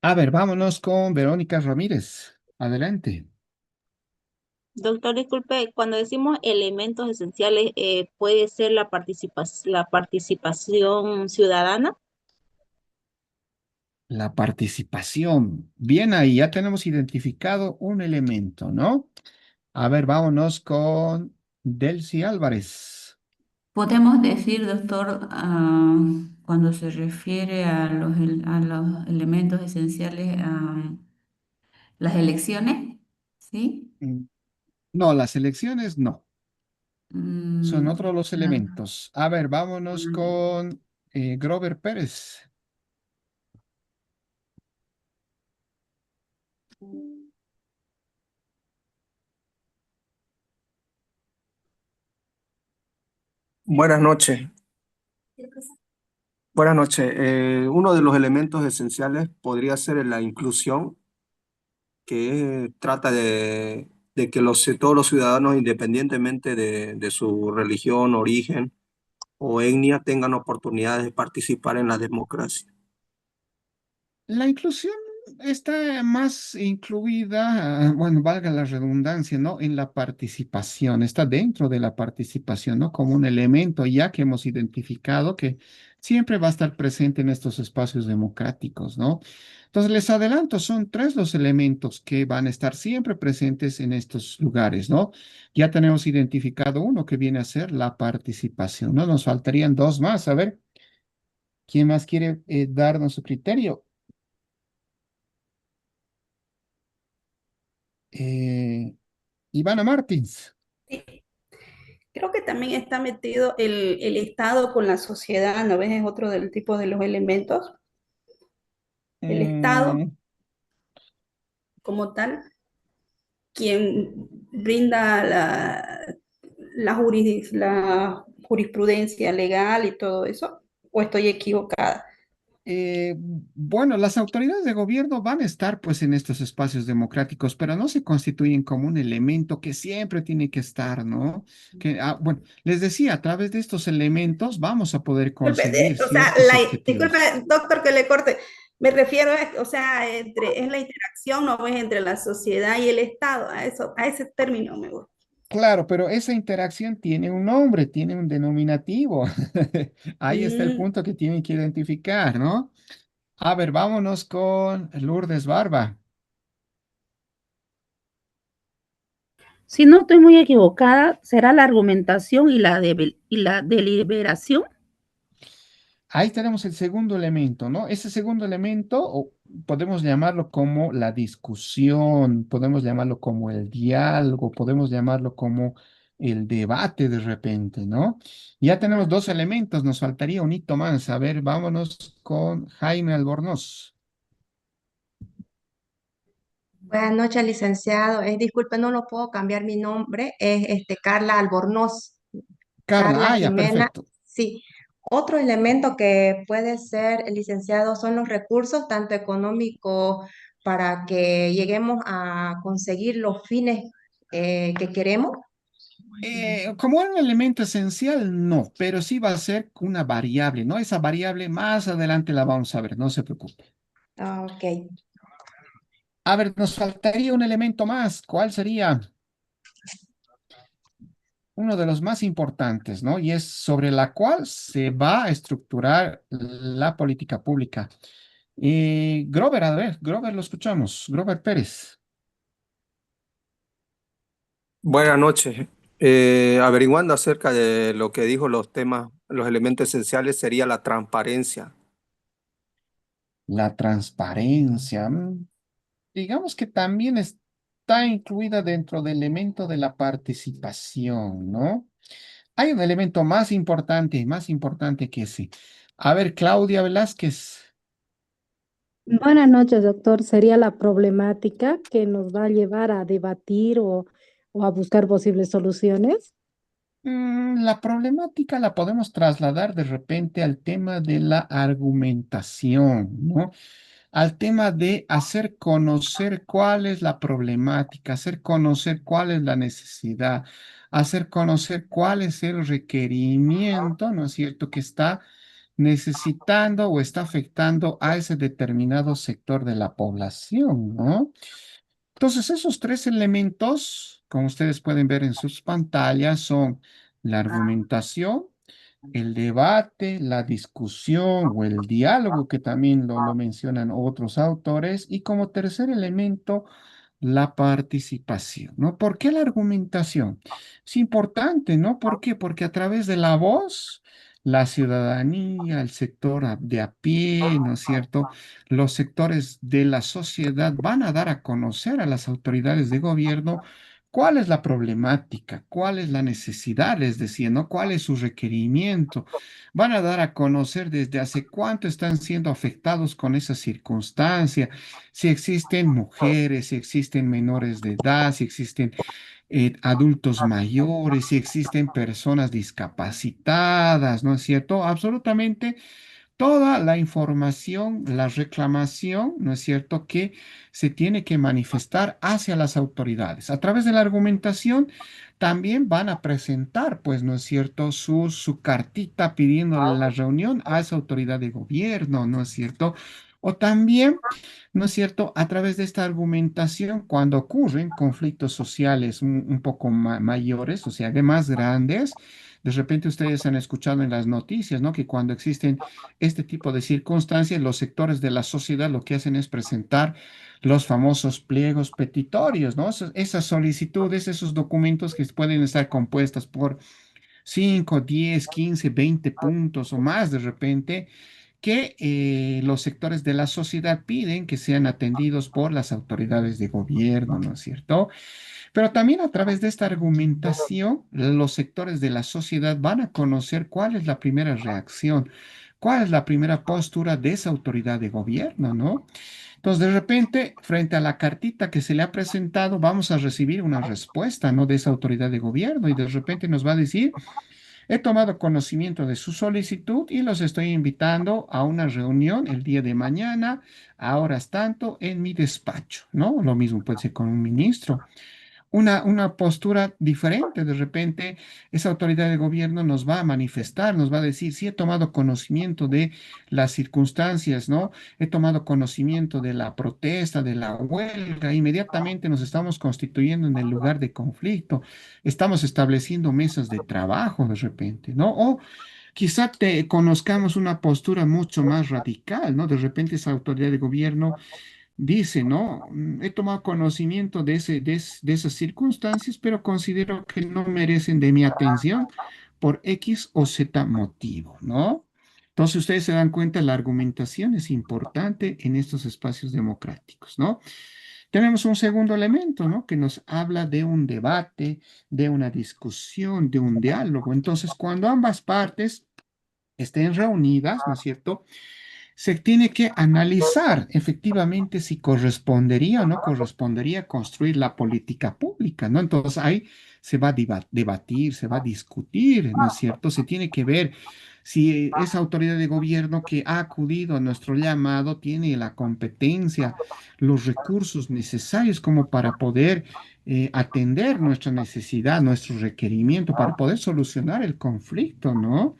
A ver, vámonos con Verónica Ramírez. Adelante. Doctor, disculpe, cuando decimos elementos esenciales, ¿puede ser la participación ciudadana? La participación. Bien, ahí ya tenemos identificado un elemento, ¿no? A ver, vámonos con Delcy Álvarez. Podemos decir, doctor, cuando se refiere a a los elementos esenciales, las elecciones, ¿sí? Mm, No, las elecciones no. Son Mm, otros los ah, elementos. A ver, vámonos con Grover Pérez. Buenas noches. Buenas noches. Uno de los elementos esenciales podría ser la inclusión, que trata de que todos los ciudadanos, independientemente de su religión, origen o etnia, tengan oportunidades de participar en la democracia. La inclusión está más incluida, bueno, valga la redundancia, ¿no? En la participación, está dentro de la participación, ¿no? Como un elemento ya que hemos identificado que siempre va a estar presente en estos espacios democráticos, ¿no? Entonces, les adelanto, son tres los elementos que van a estar siempre presentes en estos lugares, ¿no? Ya tenemos identificado uno que viene a ser la participación, ¿no? Nos faltarían dos más, a ver, ¿quién más quiere darnos su criterio? Eh, Ivana Martins. Sí. Creo que también está metido el Estado con la sociedad, ¿no ves? Es otro del tipo de los elementos. El Estado Mm, como tal, quien brinda la jurisprudencia legal y todo eso, o estoy equivocada. bueno, las autoridades de gobierno van a estar pues en estos espacios democráticos, pero no se constituyen como un elemento que siempre tiene que estar, ¿no? Bueno, les decía, a través de estos elementos vamos a poder Disculpe, conseguir o sea, ciertos disculpe, objetivos. doctor, que le corte. Me refiero o sea, es la interacción, ¿no ves? Entre la sociedad y el Estado, a eso, a ese término me gusta. Claro, pero esa interacción tiene un nombre, tiene un denominativo. Ahí está el Mm, punto que tienen que identificar, ¿no? A ver, vámonos con Lourdes Barba. Si no estoy muy equivocada, será la argumentación y y la deliberación. Ahí tenemos el segundo elemento, ¿no? Ese segundo elemento, o podemos llamarlo como la discusión, podemos llamarlo como el diálogo, podemos llamarlo como el debate de repente, ¿no? Ya tenemos dos elementos, nos faltaría un hito más. A ver, vámonos con Jaime Albornoz. Buenas noches, licenciado. Disculpe, no lo puedo cambiar mi nombre. Es Carla Albornoz. Carla, Carla ah, ya, Jimena. perfecto. Sí. Otro elemento que puede ser, licenciado, son los recursos, tanto económicos, para que lleguemos a conseguir los fines que queremos. Como un elemento esencial, no, pero sí va a ser una variable, ¿no? Esa variable más adelante la vamos a ver, no se preocupe. Ok. A ver, nos faltaría un elemento más. ¿Cuál sería? uno de los más importantes, ¿no? Y es sobre la cual se va a estructurar la política pública. Grover, a ver, Grover, lo escuchamos. Grover Pérez. Buenas noches. Averiguando acerca de lo que dijo los temas, los elementos esenciales sería la transparencia. La transparencia. Digamos que también está incluida dentro del elemento de la participación, ¿no? Hay un elemento más importante que ese. A ver, Claudia Velázquez. Buenas noches, doctor. Sería la problemática que nos va a llevar a debatir o a buscar posibles soluciones. La problemática la podemos trasladar de repente al tema de la argumentación, ¿no? Al tema de hacer conocer cuál es la problemática, hacer conocer cuál es la necesidad, hacer conocer cuál es el requerimiento, ¿no es cierto?, que está necesitando o está afectando a ese determinado sector de la población, ¿no? Entonces, esos tres elementos, como ustedes pueden ver en sus pantallas, son la argumentación, el debate, la discusión o el diálogo, que también lo mencionan otros autores, y como tercer elemento, la participación, ¿no? ¿Por qué la argumentación? Es importante, ¿no? ¿Por qué? Porque a través de la voz, la ciudadanía, el sector de a pie, ¿no es cierto? Los sectores de la sociedad van a dar a conocer a las autoridades de gobierno cuál es la problemática, cuál es la necesidad, es decir, ¿no? ¿Cuál es su requerimiento? Van a dar a conocer desde hace cuánto están siendo afectados con esa circunstancia, si existen mujeres, si existen menores de edad, si existen adultos mayores, si existen personas discapacitadas, ¿no es cierto? Absolutamente toda la información, la reclamación, ¿no es cierto?, que se tiene que manifestar hacia las autoridades. A través de la argumentación también van a presentar, pues, ¿no es cierto?, su cartita pidiéndole la reunión a esa autoridad de gobierno, ¿no es cierto? O también, ¿no es cierto?, a través de esta argumentación, cuando ocurren conflictos sociales un poco mayores, o sea, de más grandes, de repente ustedes han escuchado en las noticias, ¿no? Que cuando existen este tipo de circunstancias, los sectores de la sociedad lo que hacen es presentar los famosos pliegos petitorios, ¿no? Esas solicitudes, esos documentos que pueden estar compuestas por 5, 10, 15, 20 puntos o más de repente, que los sectores de la sociedad piden que sean atendidos por las autoridades de gobierno, ¿no es cierto? Pero también a través de esta argumentación, los sectores de la sociedad van a conocer cuál es la primera reacción, cuál es la primera postura de esa autoridad de gobierno, ¿no? Entonces, de repente, frente a la cartita que se le ha presentado, vamos a recibir una respuesta, ¿no? De esa autoridad de gobierno y de repente nos va a decir, he tomado conocimiento de su solicitud y los estoy invitando a una reunión el día de mañana, a horas tanto, en mi despacho, ¿no? Lo mismo puede ser con un ministro una postura diferente. De repente, esa autoridad de gobierno nos va a manifestar, nos va a decir, sí, he tomado conocimiento de las circunstancias, ¿no? He tomado conocimiento de la protesta, de la huelga. Inmediatamente nos estamos constituyendo en el lugar de conflicto. Estamos estableciendo mesas de trabajo de repente, ¿no? O quizá te conozcamos una postura mucho más radical, ¿no? De repente esa autoridad de gobierno dice, ¿no? He tomado conocimiento de esas circunstancias, pero considero que no merecen de mi atención por X o Z motivo, ¿no? Entonces ustedes se dan cuenta, la argumentación es importante en estos espacios democráticos, ¿no? Tenemos un segundo elemento, ¿no? Que nos habla de un debate, de una discusión, de un diálogo. Entonces, cuando ambas partes estén reunidas, ¿no es cierto? Se tiene que analizar efectivamente si correspondería o no correspondería construir la política pública, ¿no? Entonces ahí se va a debatir, se va a discutir, ¿no es cierto? Se tiene que ver si esa autoridad de gobierno que ha acudido a nuestro llamado tiene la competencia, los recursos necesarios como para poder atender nuestra necesidad, nuestro requerimiento, para poder solucionar el conflicto, ¿no?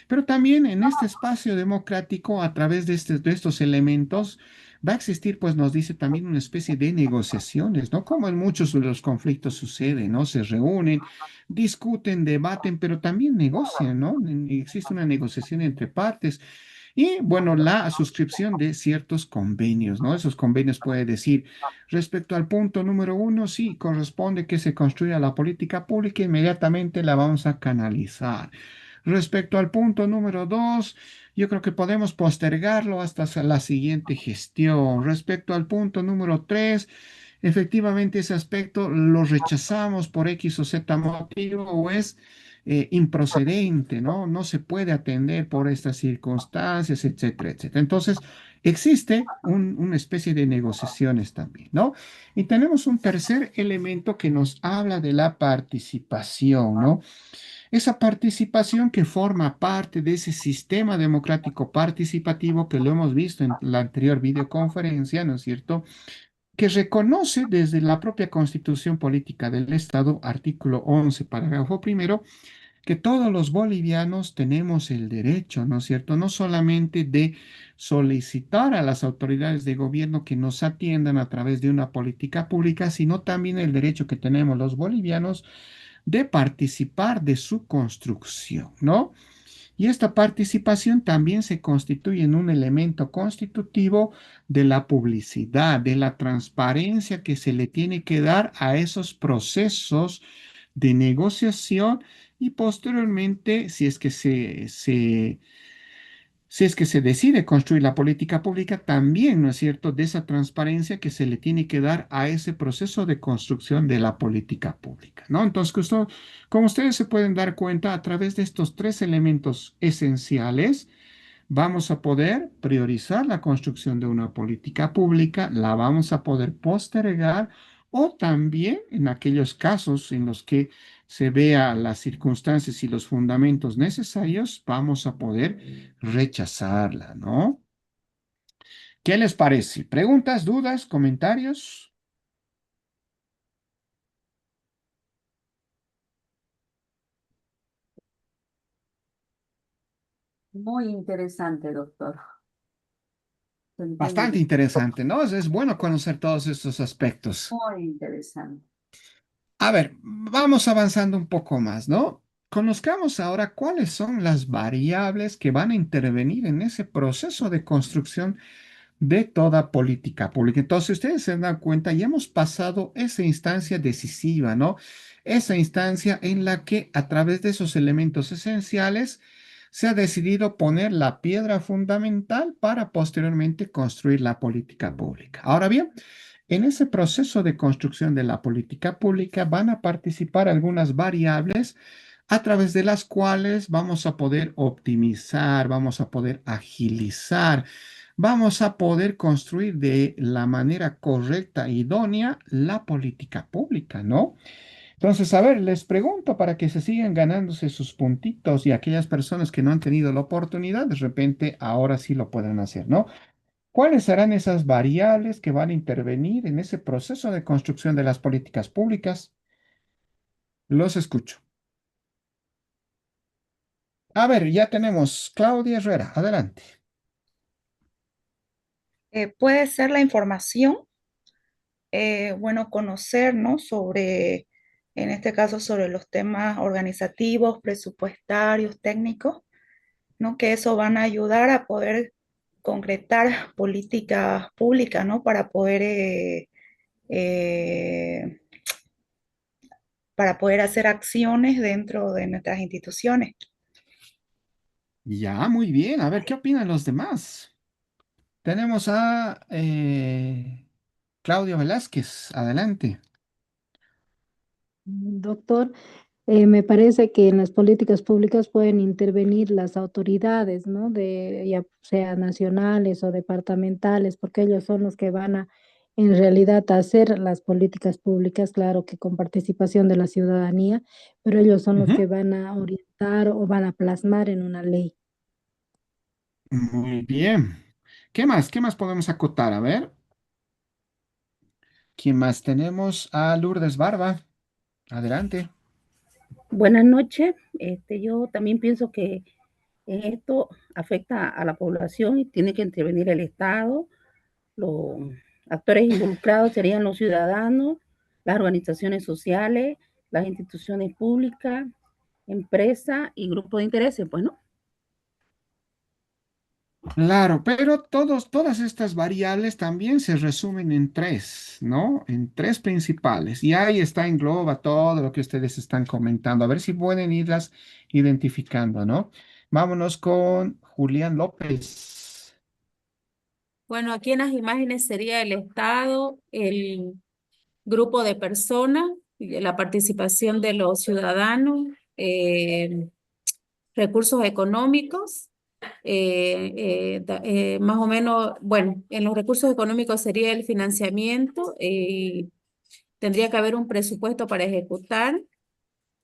Pero también en este espacio democrático, a través de estos elementos, va a existir, pues nos dice también una especie de negociaciones, ¿no? Como en muchos de los conflictos sucede, ¿no? Se reúnen, discuten, debaten, pero también negocian, ¿no? Existe una negociación entre partes. Y bueno, la suscripción de ciertos convenios, ¿no? Esos convenios puede decir, respecto al punto número uno, sí, corresponde que se construya la política pública, inmediatamente la vamos a canalizar. Respecto al punto número dos, yo creo que podemos postergarlo hasta la siguiente gestión. Respecto al punto número tres, efectivamente ese aspecto lo rechazamos por X o Z motivo o es improcedente, ¿no? No se puede atender por estas circunstancias, etcétera, etcétera. Entonces, existe una especie de negociaciones también, ¿no? Y tenemos un tercer elemento que nos habla de la participación, ¿no? Esa participación que forma parte de ese sistema democrático participativo que lo hemos visto en la anterior videoconferencia, ¿no es cierto? Que reconoce desde la propia Constitución Política del Estado, artículo 11, parágrafo primero, que todos los bolivianos tenemos el derecho, ¿no es cierto? No solamente de solicitar a las autoridades de gobierno que nos atiendan a través de una política pública, sino también el derecho que tenemos los bolivianos de participar de su construcción, ¿no? Y esta participación también se constituye en un elemento constitutivo de la publicidad, de la transparencia que se le tiene que dar a esos procesos de negociación y posteriormente, si es que se decide construir la política pública, también, ¿no es cierto?, de esa transparencia que se le tiene que dar a ese proceso de construcción de la política pública, ¿no? Entonces, como ustedes se pueden dar cuenta, a través de estos tres elementos esenciales, vamos a poder priorizar la construcción de una política pública, la vamos a poder postergar o también en aquellos casos en los que se vea las circunstancias y los fundamentos necesarios, vamos a poder rechazarla, ¿no? ¿Qué les parece? ¿Preguntas, dudas, comentarios? Muy interesante, doctor. Se entiende Bastante interesante, ¿no? Es bueno conocer todos estos aspectos. muy interesante. A ver, vamos avanzando un poco más, ¿no? Conozcamos ahora cuáles son las variables que van a intervenir en ese proceso de construcción de toda política pública. Entonces, ustedes se dan cuenta, ya hemos pasado esa instancia decisiva, ¿no? Esa instancia en la que a través de esos elementos esenciales se ha decidido poner la piedra fundamental para posteriormente construir la política pública. Ahora bien, en ese proceso de construcción de la política pública van a participar algunas variables a través de las cuales vamos a poder optimizar, vamos a poder agilizar, vamos a poder construir de la manera correcta e idónea la política pública, ¿no? Entonces, a ver, les pregunto para que se sigan ganándose sus puntitos y aquellas personas que no han tenido la oportunidad, de repente ahora sí lo pueden hacer, ¿no? ¿Cuáles serán esas variables que van a intervenir en ese proceso de construcción de las políticas públicas? Los escucho. A ver, ya tenemos Claudia Herrera, adelante. Puede ser la información, bueno, conocer, ¿no? Sobre, en este caso, sobre los temas organizativos, presupuestarios, técnicos, ¿no? Que eso van a ayudar a poder concretar políticas públicas, ¿no? Eh, para poder hacer acciones dentro de nuestras instituciones. Ya, muy bien. A ver, ¿qué opinan los demás? Tenemos a Claudia Velázquez, adelante. Doctor, me parece que en las políticas públicas pueden intervenir las autoridades, ¿no? De, ya sea nacionales o departamentales, porque ellos son los que van a, en realidad, a hacer las políticas públicas, claro que con participación de la ciudadanía, pero ellos son los que Ujú. van a orientar o van a plasmar en una ley. Muy bien. ¿Qué más? ¿Qué más podemos acotar? A ver, ¿quién más tenemos? A Lourdes Barba, adelante. Buenas noches. Yo también pienso que esto afecta a la población y tiene que intervenir el Estado Los actores involucrados serían los ciudadanos, las organizaciones sociales, las instituciones públicas, empresas y grupos de intereses, pues, ¿no? Claro, pero todas estas variables también se resumen en tres, ¿no? En tres principales. Y ahí está, engloba todo lo que ustedes están comentando. A ver si pueden irlas identificando, ¿no? Vámonos con Julián López. Bueno, aquí en las imágenes sería el Estado, el grupo de personas, y la participación de los ciudadanos, recursos económicos, más o menos, bueno, en los recursos económicos sería el financiamiento, tendría que haber un presupuesto para ejecutar Ujú.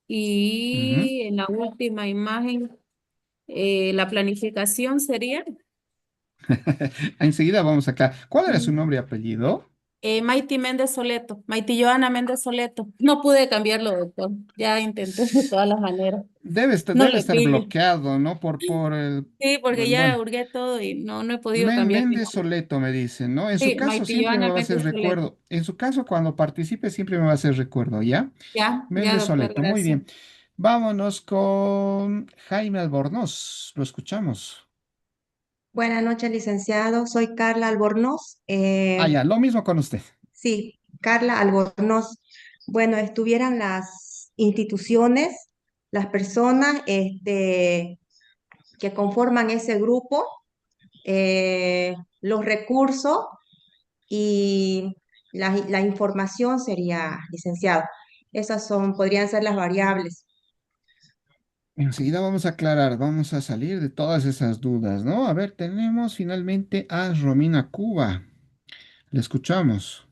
y en la última imagen, la planificación sería Enseguida vamos acá. ¿Cuál era su nombre y apellido? Maiti Méndez Soleto, Maiti Joana Méndez Soleto. No pude cambiarlo, doctor. Ya intenté de todas las maneras. No Debe le estar pillo. bloqueado, ¿no? Por el, Sí, porque ya bueno, hurgué todo y no he podido cambiar mi Méndez nombre. Soleto me dicen, ¿no? En su Sí, caso Maiti siempre me Joana va a hacer Méndez Soleto. recuerdo. En su caso, cuando participe, siempre me va a hacer recuerdo, ¿ya? Ya, Méndez doctor, Soleto, muy gracias. bien. Vámonos con Jaime Albornoz. Lo escuchamos. Buenas noches, licenciado. Soy Carla Albornoz. Ah, ya, lo mismo con usted. Sí, Carla Albornoz. Bueno, estuvieran las instituciones, las personas que conforman ese grupo, los recursos y la información sería, licenciado. Esas podrían ser las variables. Enseguida vamos a aclarar, vamos a salir de todas esas dudas, ¿no? A ver, tenemos finalmente a Romina Cuba. Le escuchamos.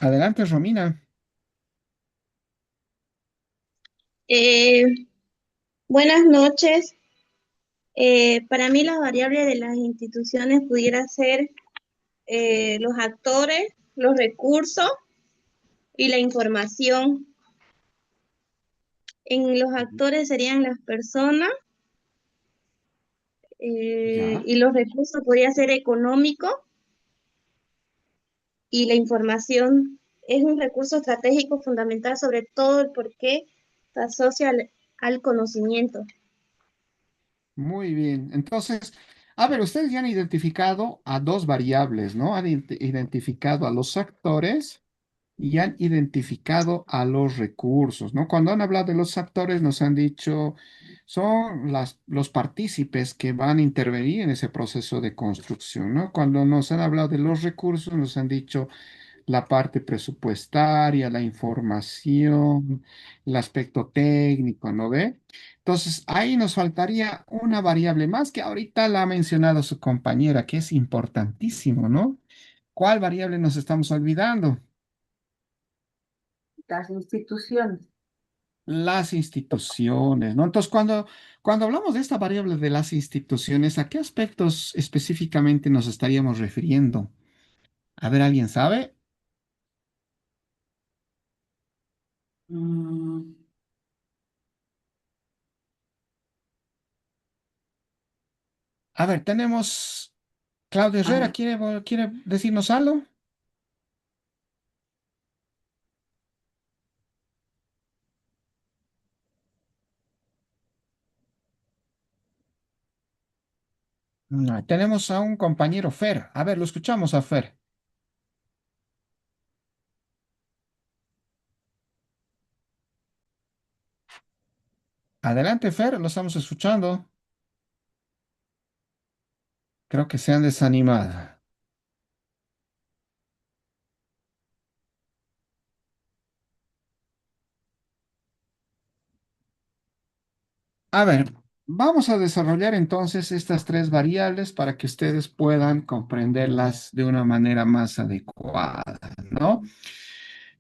Adelante, Romina. Eh, Buenas noches. Para mí las variables de las instituciones pudiera ser los actores, los recursos y la información. En los actores serían las personas Ya. y los recursos podría ser económico y la información es un recurso estratégico fundamental, sobre todo el por qué se asocia al conocimiento. Muy bien. Entonces, a ver, ustedes ya han identificado a dos variables, ¿no? Han identificado a los actores y han identificado a los recursos, ¿no? Cuando han hablado de los actores, nos han dicho, son los partícipes que van a intervenir en ese proceso de construcción, ¿no? Cuando nos han hablado de los recursos, nos han dicho la parte presupuestaria, la información, el aspecto técnico, ¿no ve? Entonces, ahí nos faltaría una variable más que ahorita la ha mencionado su compañera, que es importantísimo, ¿no? ¿Cuál variable nos estamos olvidando? Las instituciones. Las instituciones, ¿no? Entonces, cuando hablamos de esta variable de las instituciones, ¿a qué aspectos específicamente nos estaríamos refiriendo? A ver, ¿alguien sabe? Mm, A ver, tenemos Claudio Herrera, ah, ¿quiere decirnos algo? No, tenemos a un compañero Fer. A ver, lo escuchamos a Fer. Adelante, Fer, lo estamos escuchando. Creo que se han desanimado. A ver, vamos a desarrollar entonces estas tres variables para que ustedes puedan comprenderlas de una manera más adecuada, ¿no?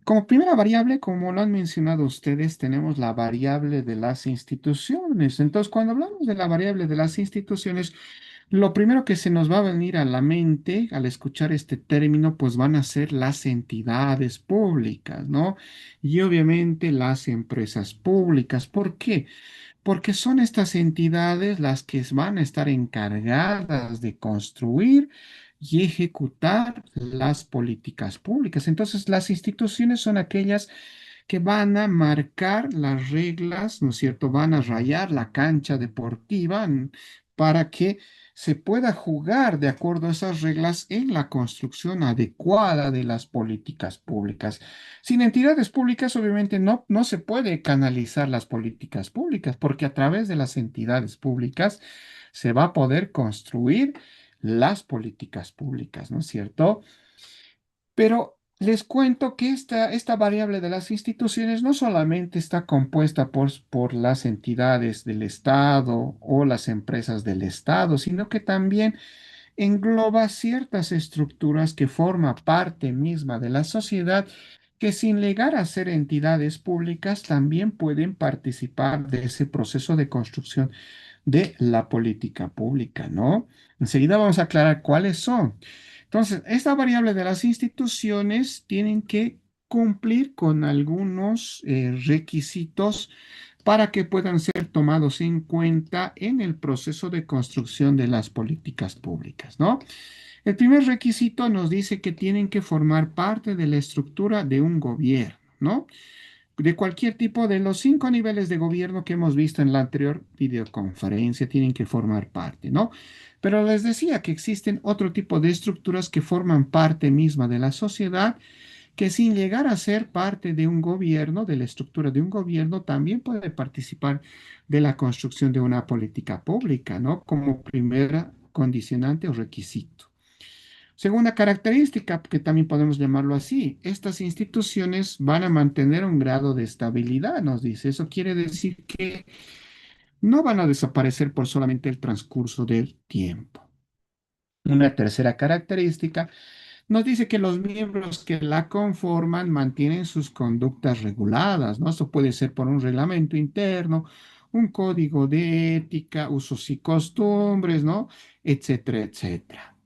Como primera variable, como lo han mencionado ustedes, tenemos la variable de las instituciones. Entonces, cuando hablamos de la variable de las instituciones, Lo primero que se nos va a venir a la mente al escuchar este término, pues van a ser las entidades públicas, ¿no? Y obviamente las empresas públicas. ¿Por qué? Porque son estas entidades las que van a estar encargadas de construir y ejecutar las políticas públicas. Entonces, las instituciones son aquellas que van a marcar las reglas, ¿no es cierto? Van a rayar la cancha deportiva para que se pueda jugar de acuerdo a esas reglas en la construcción adecuada de las políticas públicas. Sin entidades públicas, obviamente, no se puede canalizar las políticas públicas, porque a través de las entidades públicas se va a poder construir las políticas públicas, ¿no es cierto? Pero les cuento que esta variable de las instituciones no solamente está compuesta por las entidades del Estado o las empresas del Estado, sino que también engloba ciertas estructuras que forman parte misma de la sociedad que sin llegar a ser entidades públicas también pueden participar de ese proceso de construcción de la política pública, ¿no? Enseguida vamos a aclarar cuáles son. Entonces, esta variable de las instituciones tienen que cumplir con algunos requisitos para que puedan ser tomados en cuenta en el proceso de construcción de las políticas públicas, ¿no? El primer requisito nos dice que tienen que formar parte de la estructura de un gobierno, ¿no? De cualquier tipo de los 5 niveles de gobierno que hemos visto en la anterior videoconferencia, tienen que formar parte, ¿no? Pero les decía que existen otro tipo de estructuras que forman parte misma de la sociedad, que sin llegar a ser parte de un gobierno, de la estructura de un gobierno, también puede participar de la construcción de una política pública, ¿no? Como primera condicionante o requisito. Segunda característica, que también podemos llamarlo así, estas instituciones van a mantener un grado de estabilidad, nos dice. Eso quiere decir que no van a desaparecer por solamente el transcurso del tiempo. Una tercera característica nos dice que los miembros que la conforman mantienen sus conductas reguladas, ¿no? Esto puede ser por un reglamento interno, un código de ética, usos y costumbres, ¿no? Etcétera, etcétera.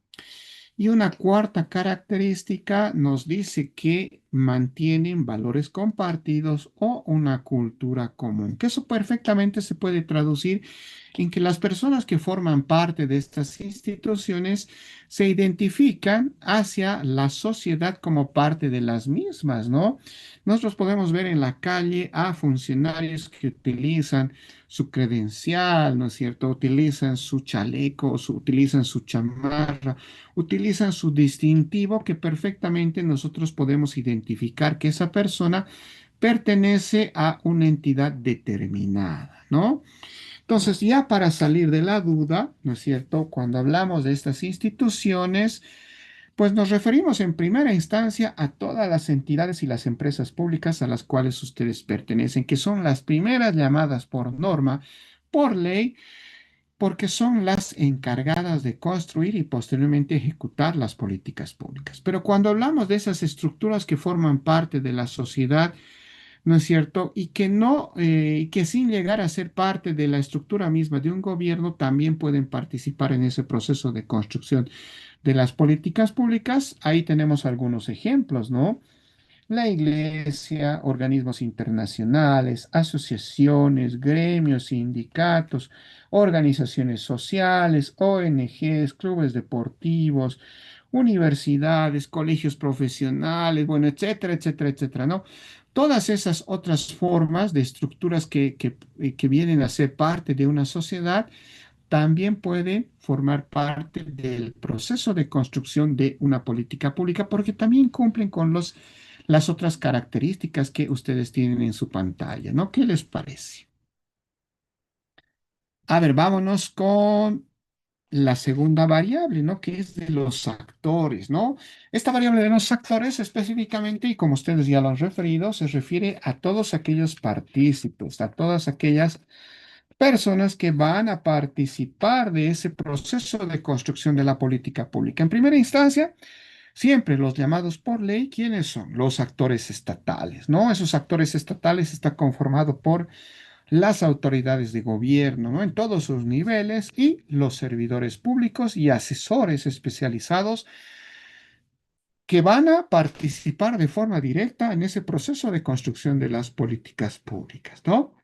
Y una cuarta característica nos dice que mantienen valores compartidos o una cultura común, que eso perfectamente se puede traducir en que las personas que forman parte de estas instituciones se identifican hacia la sociedad como parte de las mismas, ¿no? Nosotros podemos ver en la calle a funcionarios que utilizan su credencial, ¿no es cierto? Utilizan su chaleco, utilizan su chamarra, utilizan su distintivo que perfectamente nosotros podemos identificar que esa persona pertenece a una entidad determinada, ¿no? Entonces, ya para salir de la duda, ¿no es cierto? Cuando hablamos de estas instituciones, pues nos referimos en primera instancia a todas las entidades y las empresas públicas a las cuales ustedes pertenecen, que son las primeras llamadas por norma, por ley, porque son las encargadas de construir y posteriormente ejecutar las políticas públicas. Pero cuando hablamos de esas estructuras que forman parte de la sociedad, ¿no es cierto? Y que no, que sin llegar a ser parte de la estructura misma de un gobierno, también pueden participar en ese proceso de construcción de las políticas públicas. Ahí tenemos algunos ejemplos, ¿no? La iglesia, organismos internacionales, asociaciones, gremios, sindicatos, organizaciones sociales, ONGs, clubes deportivos, universidades, colegios profesionales, bueno, etcétera, etcétera, etcétera, ¿no? Todas esas otras formas de estructuras que vienen a ser parte de una sociedad también pueden formar parte del proceso de construcción de una política pública porque también cumplen con las otras características que ustedes tienen en su pantalla, ¿no? ¿Qué les parece? A ver, vámonos con la segunda variable, ¿no? Que es de los actores, ¿no? Esta variable de los actores específicamente, y como ustedes ya lo han referido, se refiere a todos aquellos partícipes, a todas aquellas personas que van a participar de ese proceso de construcción de la política pública. En primera instancia, siempre los llamados por ley, ¿quiénes son? Los actores estatales, ¿no? Esos actores estatales están conformados por las autoridades de gobierno, ¿no? En todos sus niveles y los servidores públicos y asesores especializados que van a participar de forma directa en ese proceso de construcción de las políticas públicas, ¿no?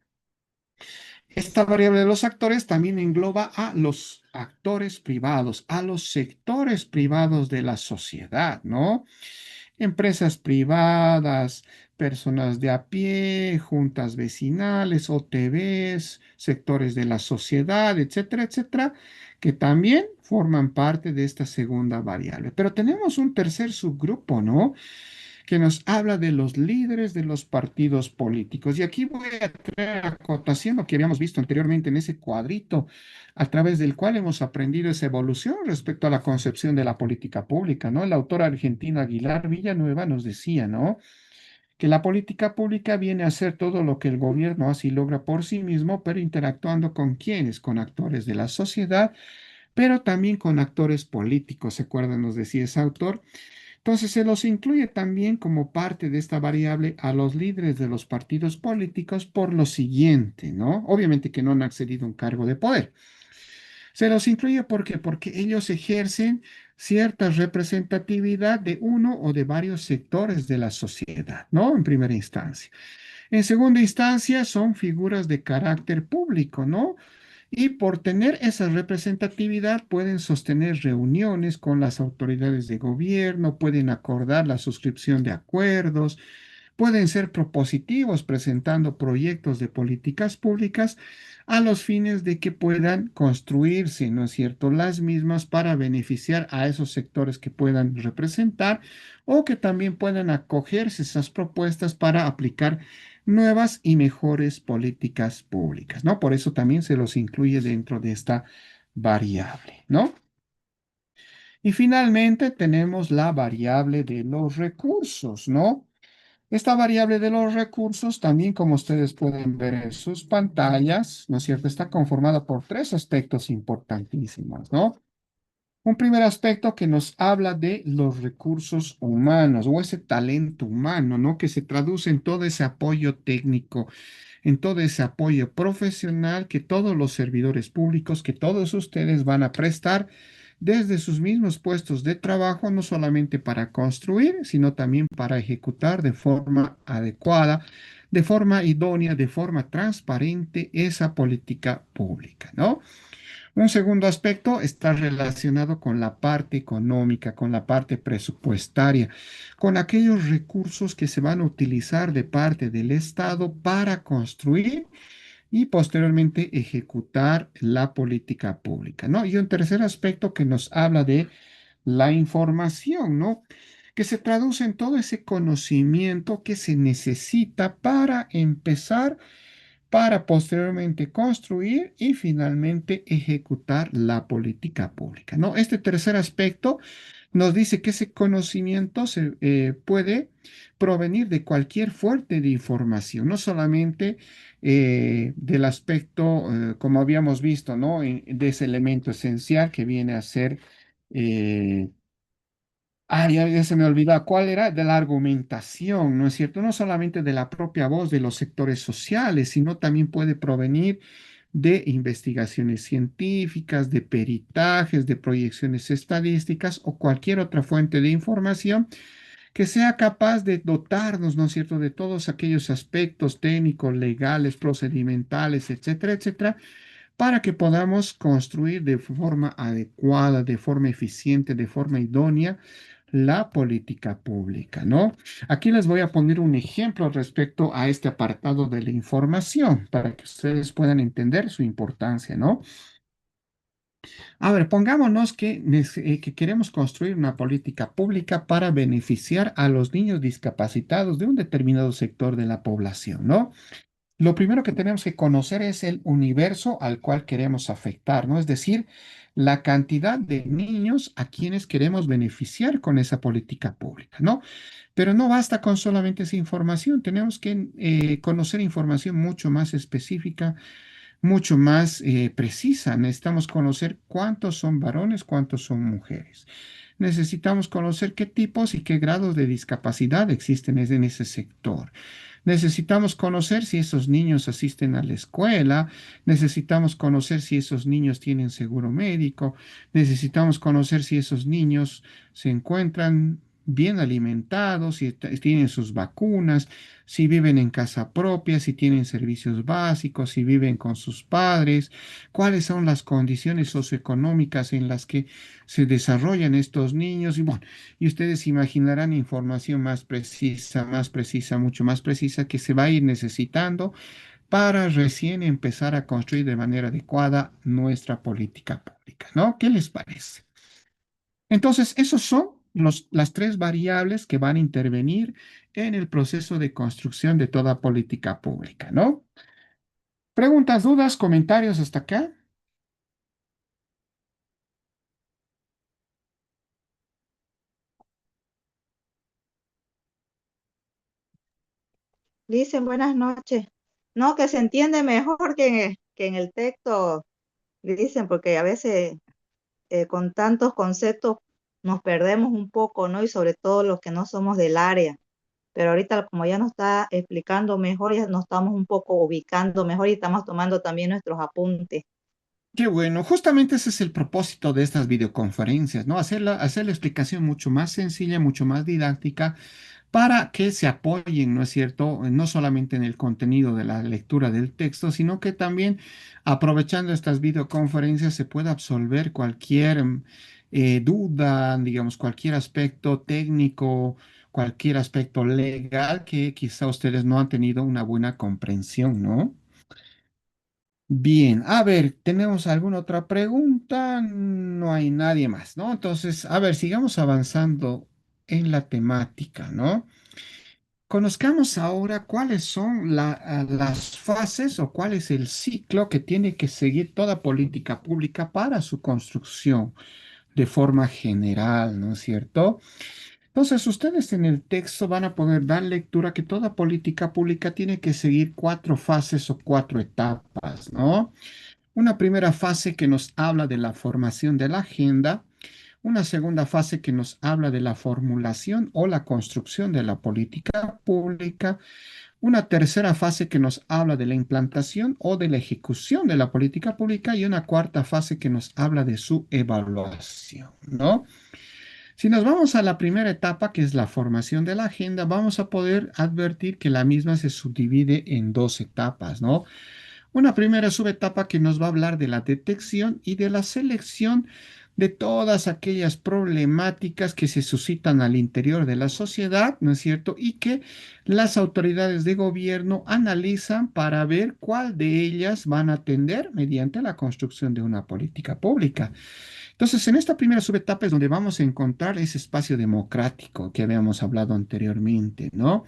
Esta variable de los actores también engloba a los actores privados, a los sectores privados de la sociedad, ¿no? Empresas privadas, personas de a pie, juntas vecinales, OTBs, sectores de la sociedad, etcétera, etcétera, que también forman parte de esta segunda variable. Pero tenemos un tercer subgrupo, ¿no? Que nos habla de los líderes de los partidos políticos. Y aquí voy a traer a acotación lo que habíamos visto anteriormente en ese cuadrito, a través del cual hemos aprendido esa evolución respecto a la concepción de la política pública, ¿no? El autor argentino Aguilar Villanueva nos decía, ¿no? Que la política pública viene a ser todo lo que el gobierno hace y logra por sí mismo, pero interactuando con quienes, con actores de la sociedad, pero también con actores políticos, ¿se acuerdan? Nos decía ese autor. Entonces se los incluye también como parte de esta variable a los líderes de los partidos políticos por lo siguiente, ¿no? Obviamente que no han accedido a un cargo de poder. Se los incluye porque ellos ejercen cierta representatividad de uno o de varios sectores de la sociedad, ¿no? En primera instancia. En segunda instancia, son figuras de carácter público, ¿no? Y por tener esa representatividad pueden sostener reuniones con las autoridades de gobierno, pueden acordar la suscripción de acuerdos, pueden ser propositivos presentando proyectos de políticas públicas a los fines de que puedan construirse, ¿no es cierto?, las mismas para beneficiar a esos sectores que puedan representar o que también puedan acogerse esas propuestas para aplicar nuevas y mejores políticas públicas, ¿no? Por eso también se los incluye dentro de esta variable, ¿no? Y finalmente tenemos la variable de los recursos, ¿no? Esta variable de los recursos, también como ustedes pueden ver en sus pantallas, ¿no es cierto? Está conformada por tres aspectos importantísimos, ¿no? Un primer aspecto que nos habla de los recursos humanos o ese talento humano, ¿no? Que se traduce en todo ese apoyo técnico, en todo ese apoyo profesional que todos los servidores públicos, que todos ustedes van a prestar desde sus mismos puestos de trabajo, no solamente para construir, sino también para ejecutar de forma adecuada, de forma idónea, de forma transparente esa política pública, ¿no? Un segundo aspecto está relacionado con la parte económica, con la parte presupuestaria, con aquellos recursos que se van a utilizar de parte del Estado para construir y posteriormente ejecutar la política pública, ¿no? Y un tercer aspecto que nos habla de la información, ¿no? Que se traduce en todo ese conocimiento que se necesita para empezar, para posteriormente construir y finalmente ejecutar la política pública, ¿no? Este tercer aspecto nos dice que ese conocimiento se puede provenir de cualquier fuente de información, no solamente del aspecto, como habíamos visto, ¿no? De ese elemento esencial que viene a ser ya se me olvidó cuál era, de la argumentación, ¿no es cierto? No solamente de la propia voz de los sectores sociales, sino también puede provenir de investigaciones científicas, de peritajes, de proyecciones estadísticas o cualquier otra fuente de información que sea capaz de dotarnos, ¿no es cierto?, de todos aquellos aspectos técnicos, legales, procedimentales, etcétera, etcétera, para que podamos construir de forma adecuada, de forma eficiente, de forma idónea la política pública, ¿no? Aquí les voy a poner un ejemplo respecto a este apartado de la información para que ustedes puedan entender su importancia, ¿no? A ver, pongámonos que queremos construir una política pública para beneficiar a los niños discapacitados de un determinado sector de la población, ¿no? Lo primero que tenemos que conocer es el universo al cual queremos afectar, ¿no? Es decir, la cantidad de niños a quienes queremos beneficiar con esa política pública, ¿no? Pero no basta con solamente esa información, tenemos que conocer información mucho más específica, mucho más precisa. Necesitamos conocer cuántos son varones, cuántos son mujeres. necesitamos conocer qué tipos y qué grados de discapacidad existen en ese sector. Necesitamos conocer si esos niños asisten a la escuela, necesitamos conocer si esos niños tienen seguro médico, necesitamos conocer si esos niños se encuentran bien alimentados, si tienen sus vacunas, si viven en casa propia, si tienen servicios básicos, si viven con sus padres, cuáles son las condiciones socioeconómicas en las que se desarrollan estos niños. Y bueno, y ustedes imaginarán información más precisa, mucho más precisa que se va a ir necesitando para recién empezar a construir de manera adecuada nuestra política pública, ¿no? ¿Qué les parece? Entonces, esos son las tres variables que van a intervenir en el proceso de construcción de toda política pública, ¿no? Preguntas, dudas, comentarios hasta acá. Dicen buenas noches. No, que se entiende mejor que en el texto, dicen, porque a veces con tantos conceptos nos perdemos un poco, ¿no? Y sobre todo los que no somos del área. Pero ahorita, como ya nos está explicando mejor, ya nos estamos un poco ubicando mejor y estamos tomando también nuestros apuntes. Qué bueno, justamente ese es el propósito de estas videoconferencias, ¿no? Hacer la explicación mucho más sencilla, mucho más didáctica, para que se apoyen, ¿no es cierto? No solamente en el contenido de la lectura del texto, sino que también aprovechando estas videoconferencias se pueda absolver cualquier duda, digamos, cualquier aspecto técnico, cualquier aspecto legal que quizá ustedes no han tenido una buena comprensión, ¿no? Bien, a ver, ¿tenemos alguna otra pregunta? No hay nadie más, ¿no? Entonces, a ver, sigamos avanzando en la temática, ¿no? Conozcamos ahora cuáles son las fases o cuál es el ciclo que tiene que seguir toda política pública para su construcción de forma general, ¿no es cierto? Entonces, ustedes en el texto van a poder dar lectura que toda política pública tiene que seguir cuatro fases o cuatro etapas, ¿no? Una primera fase que nos habla de la formación de la agenda, una segunda fase que nos habla de la formulación o la construcción de la política pública, una tercera fase que nos habla de la implantación o de la ejecución de la política pública y una cuarta fase que nos habla de su evaluación, ¿no? Si nos vamos a la primera etapa, que es la formación de la agenda, vamos a poder advertir que la misma se subdivide en dos etapas, ¿no? Una primera subetapa que nos va a hablar de la detección y de la selección de todas aquellas problemáticas que se suscitan al interior de la sociedad, ¿no es cierto? Y que las autoridades de gobierno analizan para ver cuál de ellas van a atender mediante la construcción de una política pública. Entonces, en esta primera subetapa es donde vamos a encontrar ese espacio democrático que habíamos hablado anteriormente, ¿no?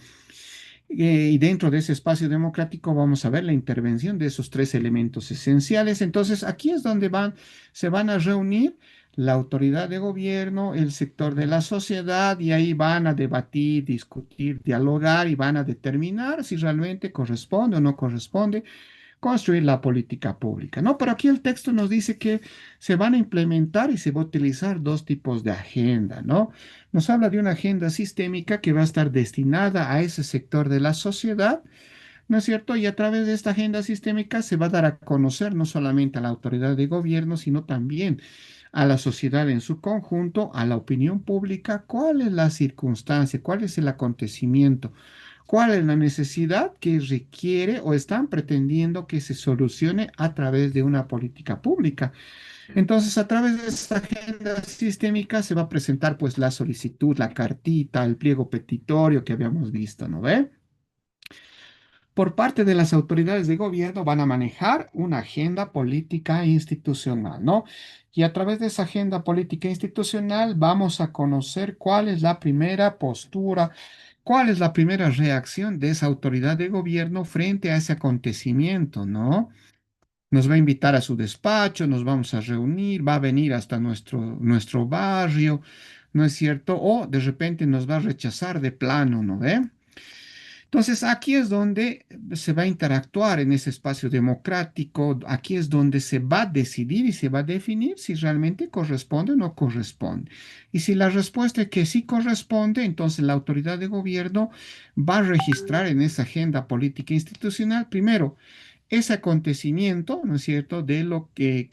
Y dentro de ese espacio democrático vamos a ver la intervención de esos tres elementos esenciales. Entonces, aquí es donde se van a reunir la autoridad de gobierno, el sector de la sociedad, y ahí van a debatir, discutir, dialogar y van a determinar si realmente corresponde o no corresponde construir la política pública, ¿no? Pero aquí el texto nos dice que se van a implementar y se va a utilizar dos tipos de agenda, ¿no? Nos habla de una agenda sistémica que va a estar destinada a ese sector de la sociedad, ¿no es cierto? Y a través de esta agenda sistémica se va a dar a conocer no solamente a la autoridad de gobierno, sino también a la sociedad en su conjunto, a la opinión pública, cuál es la circunstancia, cuál es el acontecimiento, cuál es la necesidad que requiere o están pretendiendo que se solucione a través de una política pública. Entonces, a través de esta agenda sistémica se va a presentar pues la solicitud, la cartita, el pliego petitorio que habíamos visto, ¿no ve? Por parte de las autoridades de gobierno van a manejar una agenda política e institucional, ¿no? Y a través de esa agenda política e institucional vamos a conocer cuál es la primera postura, cuál es la primera reacción de esa autoridad de gobierno frente a ese acontecimiento, ¿no? Nos va a invitar a su despacho, nos vamos a reunir, va a venir hasta nuestro barrio, ¿no es cierto? O de repente nos va a rechazar de plano, ¿no ve? Entonces, aquí es donde se va a interactuar en ese espacio democrático, aquí es donde se va a decidir y se va a definir si realmente corresponde o no corresponde. Y si la respuesta es que sí corresponde, entonces la autoridad de gobierno va a registrar en esa agenda política institucional, primero, ese acontecimiento, ¿no es cierto?, de lo que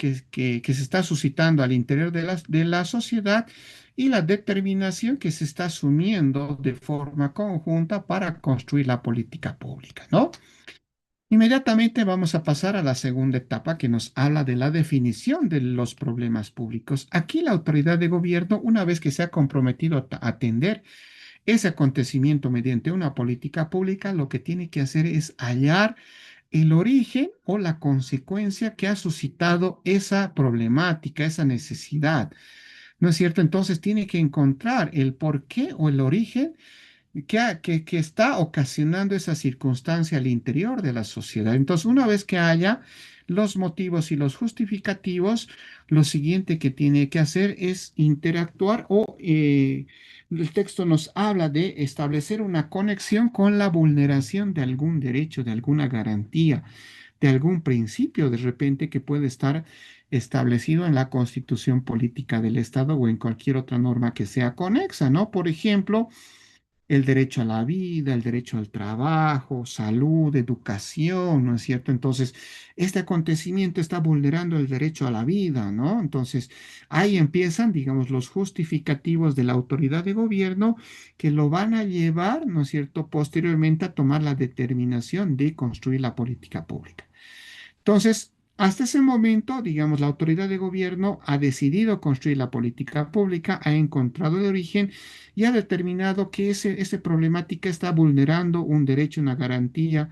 se está suscitando al interior de la sociedad y la determinación que se está asumiendo de forma conjunta para construir la política pública, ¿no? Inmediatamente vamos a pasar a la segunda etapa que nos habla de la definición de los problemas públicos. Aquí la autoridad de gobierno, una vez que se ha comprometido a atender ese acontecimiento mediante una política pública, lo que tiene que hacer es hallar el origen o la consecuencia que ha suscitado esa problemática, esa necesidad. ¿No es cierto? Entonces tiene que encontrar el porqué o el origen que está ocasionando esa circunstancia al interior de la sociedad. Entonces, una vez que haya los motivos y los justificativos, lo siguiente que tiene que hacer es interactuar el texto nos habla de establecer una conexión con la vulneración de algún derecho, de alguna garantía, de algún principio de repente que puede estar establecido en la Constitución Política del Estado o en cualquier otra norma que sea conexa, ¿no? Por ejemplo, el derecho a la vida, el derecho al trabajo, salud, educación, ¿no es cierto? Entonces, este acontecimiento está vulnerando el derecho a la vida, ¿no? Entonces, ahí empiezan, digamos, los justificativos de la autoridad de gobierno que lo van a llevar, ¿no es cierto?, posteriormente a tomar la determinación de construir la política pública. Entonces, hasta ese momento, digamos, la autoridad de gobierno ha decidido construir la política pública, ha encontrado el origen y ha determinado que esa problemática está vulnerando un derecho, una garantía,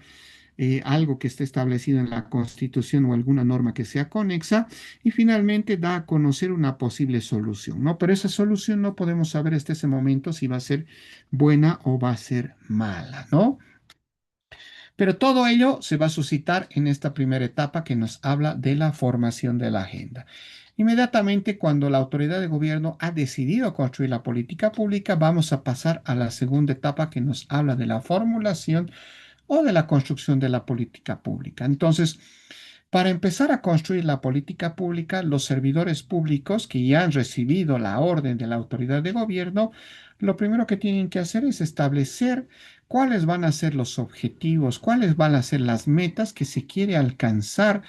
algo que esté establecido en la Constitución o alguna norma que sea conexa, y finalmente da a conocer una posible solución, ¿no? Pero esa solución no podemos saber hasta ese momento si va a ser buena o va a ser mala, ¿no? Pero todo ello se va a suscitar en esta primera etapa que nos habla de la formación de la agenda. Inmediatamente cuando la autoridad de gobierno ha decidido construir la política pública, vamos a pasar a la segunda etapa que nos habla de la formulación o de la construcción de la política pública. Entonces, para empezar a construir la política pública, los servidores públicos que ya han recibido la orden de la autoridad de gobierno, lo primero que tienen que hacer es establecer cuáles van a ser los objetivos, cuáles van a ser las metas que se quiere alcanzar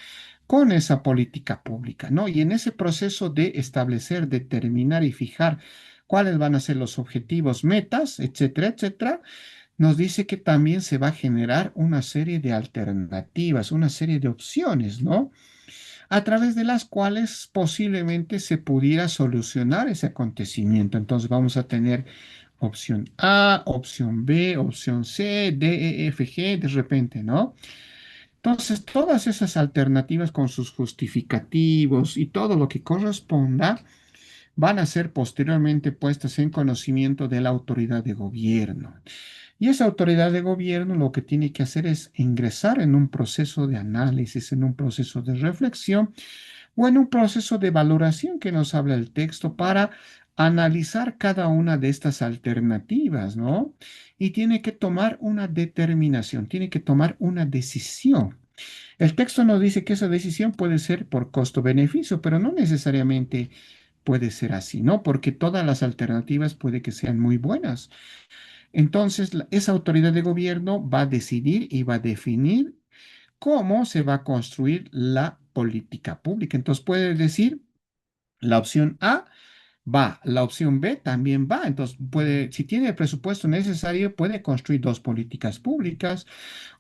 con esa política pública, ¿no? Y en ese proceso de establecer, determinar y fijar cuáles van a ser los objetivos, metas, etcétera, etcétera, nos dice que también se va a generar una serie de alternativas, una serie de opciones, ¿no? A través de las cuales posiblemente se pudiera solucionar ese acontecimiento. Entonces vamos a tener opción A, opción B, opción C, D, E, F, G, de repente, ¿no? Entonces, todas esas alternativas con sus justificativos y todo lo que corresponda van a ser posteriormente puestas en conocimiento de la autoridad de gobierno. Y esa autoridad de gobierno lo que tiene que hacer es ingresar en un proceso de análisis, en un proceso de reflexión o en un proceso de valoración que nos habla el texto para analizar cada una de estas alternativas, ¿no? Y tiene que tomar una determinación, tiene que tomar una decisión. El texto nos dice que esa decisión puede ser por costo-beneficio, pero no necesariamente puede ser así, ¿no? Porque todas las alternativas puede que sean muy buenas. Entonces, esa autoridad de gobierno va a decidir y va a definir cómo se va a construir la política pública. Entonces, puede decir, la opción A va, la opción B también va. Entonces, puede, si tiene el presupuesto necesario, puede construir dos políticas públicas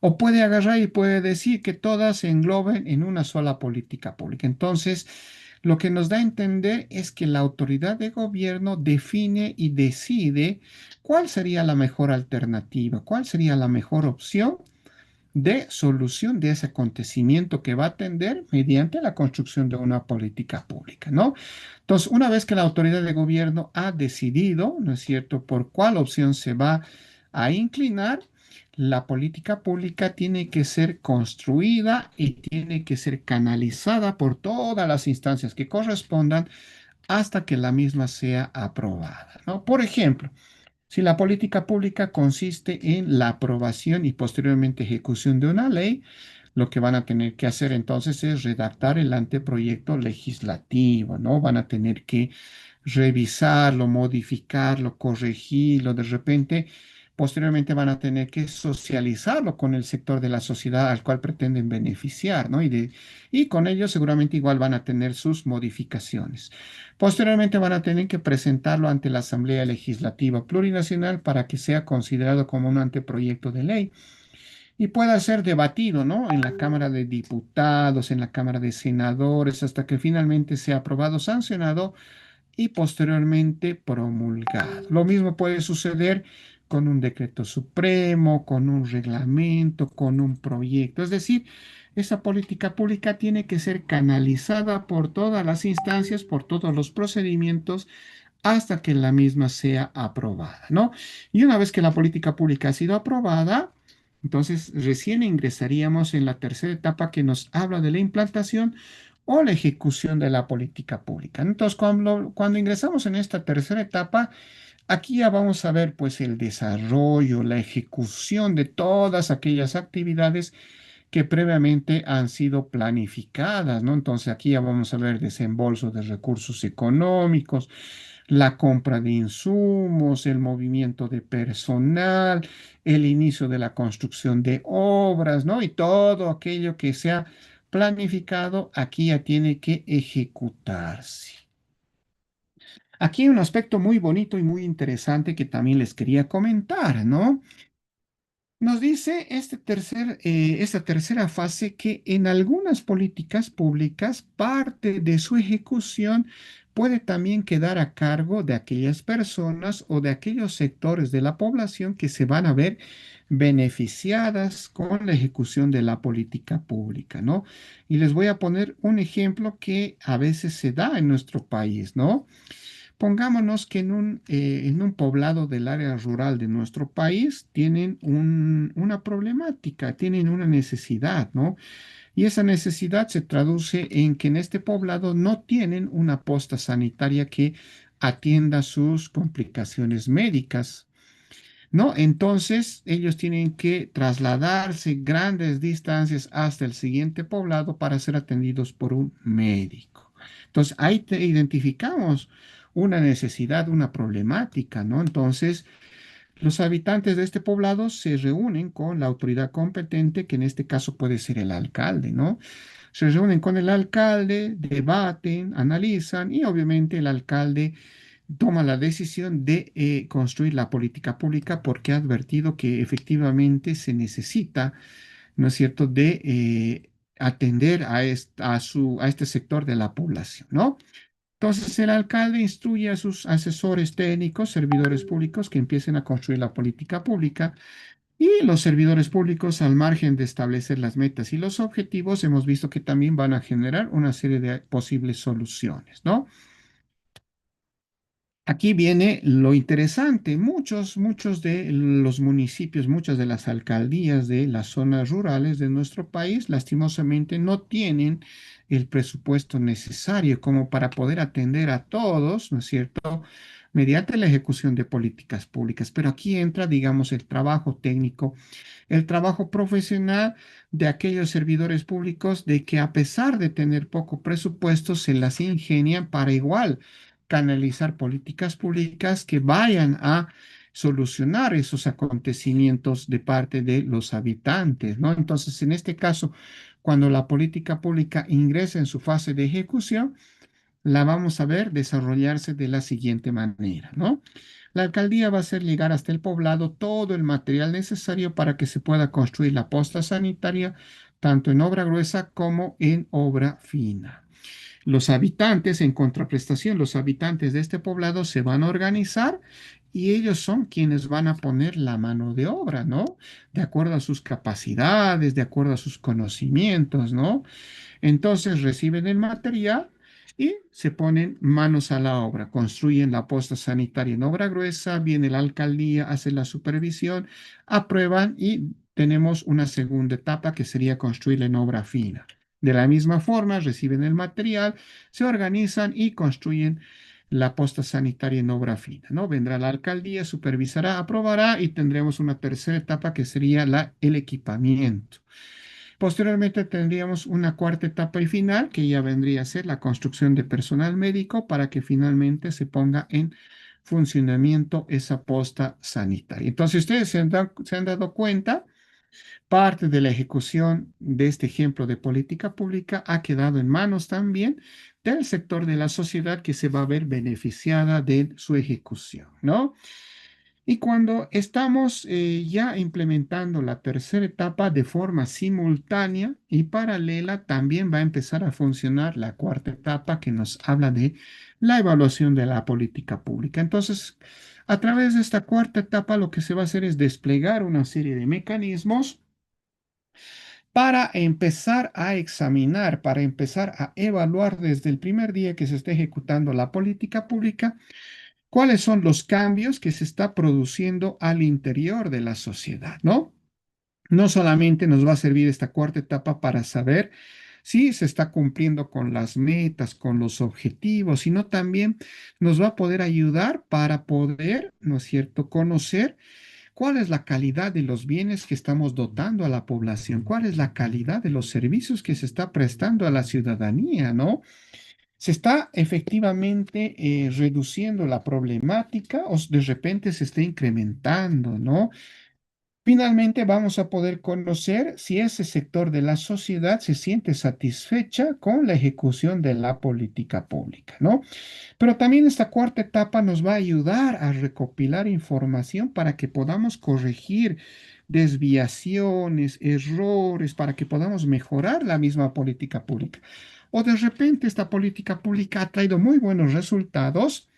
o puede agarrar y puede decir que todas se engloben en una sola política pública. Entonces, lo que nos da a entender es que la autoridad de gobierno define y decide cuál sería la mejor alternativa, cuál sería la mejor opción de solución de ese acontecimiento que va a atender mediante la construcción de una política pública, ¿no? Entonces, una vez que la autoridad de gobierno ha decidido, ¿no es cierto?, por cuál opción se va a inclinar, la política pública tiene que ser construida y tiene que ser canalizada por todas las instancias que correspondan hasta que la misma sea aprobada, ¿no? Por ejemplo, Si la política pública consiste en la aprobación y posteriormente ejecución de una ley, lo que van a tener que hacer entonces es redactar el anteproyecto legislativo, ¿no? Van a tener que revisarlo, modificarlo, corregirlo. De repente, posteriormente van a tener que socializarlo con el sector de la sociedad al cual pretenden beneficiar, ¿no? Y con ello seguramente igual van a tener sus modificaciones. Posteriormente van a tener que presentarlo ante la Asamblea Legislativa Plurinacional para que sea considerado como un anteproyecto de ley y pueda ser debatido, ¿no? En la Cámara de Diputados, en la Cámara de Senadores, hasta que finalmente sea aprobado, sancionado y posteriormente promulgado. Lo mismo puede suceder con un decreto supremo, con un reglamento, con un proyecto. Es decir, esa política pública tiene que ser canalizada por todas las instancias, por todos los procedimientos, hasta que la misma sea aprobada, ¿no? Y una vez que la política pública ha sido aprobada, entonces recién ingresaríamos en la tercera etapa que nos habla de la implantación o la ejecución de la política pública. Entonces, cuando ingresamos en esta tercera etapa, aquí ya vamos a ver pues el desarrollo, la ejecución de todas aquellas actividades que previamente han sido planificadas, ¿no? Entonces aquí ya vamos a ver desembolso de recursos económicos, la compra de insumos, el movimiento de personal, el inicio de la construcción de obras, ¿no? Y todo aquello que se ha planificado, aquí ya tiene que ejecutarse. Aquí hay un aspecto muy bonito y muy interesante que también les quería comentar, ¿no? Nos dice esta tercera fase que en algunas políticas públicas parte de su ejecución puede también quedar a cargo de aquellas personas o de aquellos sectores de la población que se van a ver beneficiadas con la ejecución de la política pública, ¿no? Y les voy a poner un ejemplo que a veces se da en nuestro país, ¿no? Pongámonos que en un poblado del área rural de nuestro país tienen una problemática, tienen una necesidad, ¿no? Y esa necesidad se traduce en que en este poblado no tienen una posta sanitaria que atienda sus complicaciones médicas, ¿no? Entonces ellos tienen que trasladarse grandes distancias hasta el siguiente poblado para ser atendidos por un médico. Entonces ahí identificamos una necesidad, una problemática, ¿no? Entonces los habitantes de este poblado se reúnen con la autoridad competente, que en este caso puede ser el alcalde, ¿no? Se reúnen con el alcalde, debaten, analizan y obviamente el alcalde toma la decisión de construir la política pública porque ha advertido que efectivamente se necesita, ¿no es cierto?, de atender a este sector de la población, ¿no? Entonces el alcalde instruye a sus asesores técnicos, servidores públicos, que empiecen a construir la política pública y los servidores públicos, al margen de establecer las metas y los objetivos, hemos visto que también van a generar una serie de posibles soluciones, ¿no? Aquí viene lo interesante. Muchos de los municipios, muchas de las alcaldías de las zonas rurales de nuestro país, lastimosamente, no tienen el presupuesto necesario como para poder atender a todos, ¿no es cierto?, mediante la ejecución de políticas públicas. Pero aquí entra, digamos, el trabajo técnico, el trabajo profesional de aquellos servidores públicos de que a pesar de tener poco presupuesto, se las ingenian para igual canalizar políticas públicas que vayan a solucionar esos acontecimientos de parte de los habitantes, ¿no? Entonces, en este caso, cuando la política pública ingresa en su fase de ejecución, la vamos a ver desarrollarse de la siguiente manera, ¿no? La alcaldía va a hacer llegar hasta el poblado todo el material necesario para que se pueda construir la posta sanitaria, tanto en obra gruesa como en obra fina. Los habitantes, en contraprestación, los habitantes de este poblado se van a organizar y ellos son quienes van a poner la mano de obra, ¿no? De acuerdo a sus capacidades, de acuerdo a sus conocimientos, ¿no? Entonces reciben el material y se ponen manos a la obra, construyen la posta sanitaria en obra gruesa, viene la alcaldía, hace la supervisión, aprueban y tenemos una segunda etapa que sería construirla en obra fina. De la misma forma, reciben el material, se organizan y construyen la posta sanitaria en obra fina, ¿no? Vendrá la alcaldía, supervisará, aprobará y tendremos una tercera etapa que sería el equipamiento. Posteriormente tendríamos una cuarta etapa y final, que ya vendría a ser la construcción de personal médico para que finalmente se ponga en funcionamiento esa posta sanitaria. Entonces, ustedes se han dado cuenta, parte de la ejecución de este ejemplo de política pública ha quedado en manos también del sector de la sociedad que se va a ver beneficiada de su ejecución, ¿no? Y cuando estamos ya implementando la tercera etapa de forma simultánea y paralela, también va a empezar a funcionar la cuarta etapa que nos habla de la evaluación de la política pública. Entonces, a través de esta cuarta etapa, lo que se va a hacer es desplegar una serie de mecanismos para empezar a examinar, para empezar a evaluar desde el primer día que se está ejecutando la política pública, cuáles son los cambios que se está produciendo al interior de la sociedad, ¿no? No solamente nos va a servir esta cuarta etapa para saber si se está cumpliendo con las metas, con los objetivos, sino también nos va a poder ayudar para poder, ¿no es cierto?, conocer cuál es la calidad de los bienes que estamos dotando a la población, cuál es la calidad de los servicios que se está prestando a la ciudadanía, ¿no? ¿Se está efectivamente reduciendo la problemática o de repente se está incrementando, ¿no? Finalmente vamos a poder conocer si ese sector de la sociedad se siente satisfecha con la ejecución de la política pública, ¿no? Pero también esta cuarta etapa nos va a ayudar a recopilar información para que podamos corregir desviaciones, errores, para que podamos mejorar la misma política pública. O de repente esta política pública ha traído muy buenos resultados.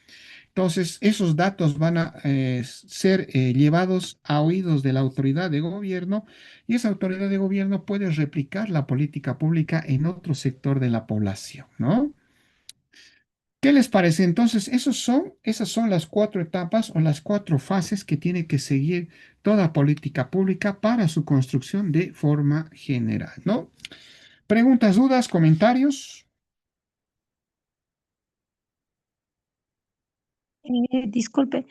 Entonces, esos datos van a ser llevados a oídos de la autoridad de gobierno y esa autoridad de gobierno puede replicar la política pública en otro sector de la población, ¿no? ¿Qué les parece? Entonces, esas son las cuatro etapas o las cuatro fases que tiene que seguir toda política pública para su construcción de forma general, ¿no? ¿Preguntas, dudas, comentarios? Disculpe,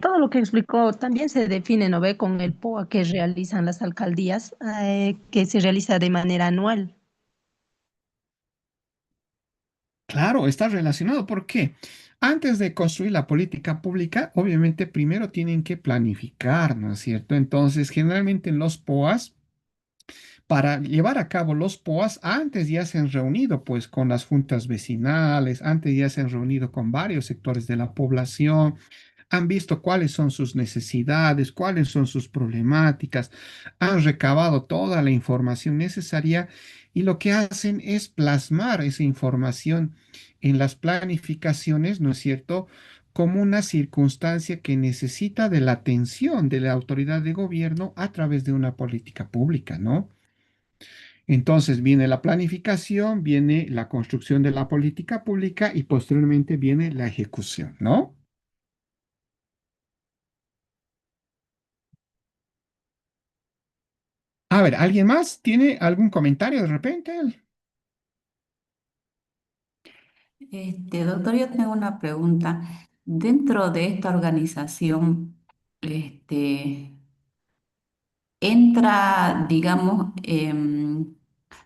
todo lo que explicó también se define, ¿no ve? Con el POA que realizan las alcaldías, que se realiza de manera anual. Claro, está relacionado. ¿Por qué? Antes de construir la política pública, obviamente primero tienen que planificar, ¿no es cierto? Entonces, generalmente en los POAs, para llevar a cabo los POAs, antes ya se han reunido pues con las juntas vecinales, antes ya se han reunido con varios sectores de la población, han visto cuáles son sus necesidades, cuáles son sus problemáticas, han recabado toda la información necesaria y lo que hacen es plasmar esa información en las planificaciones, ¿no es cierto?, como una circunstancia que necesita de la atención de la autoridad de gobierno a través de una política pública, ¿no? Entonces viene la planificación, viene la construcción de la política pública y posteriormente viene la ejecución, ¿no? A ver, ¿alguien más tiene algún comentario de repente? Doctor, yo tengo una pregunta. Dentro de esta organización, entra, digamos,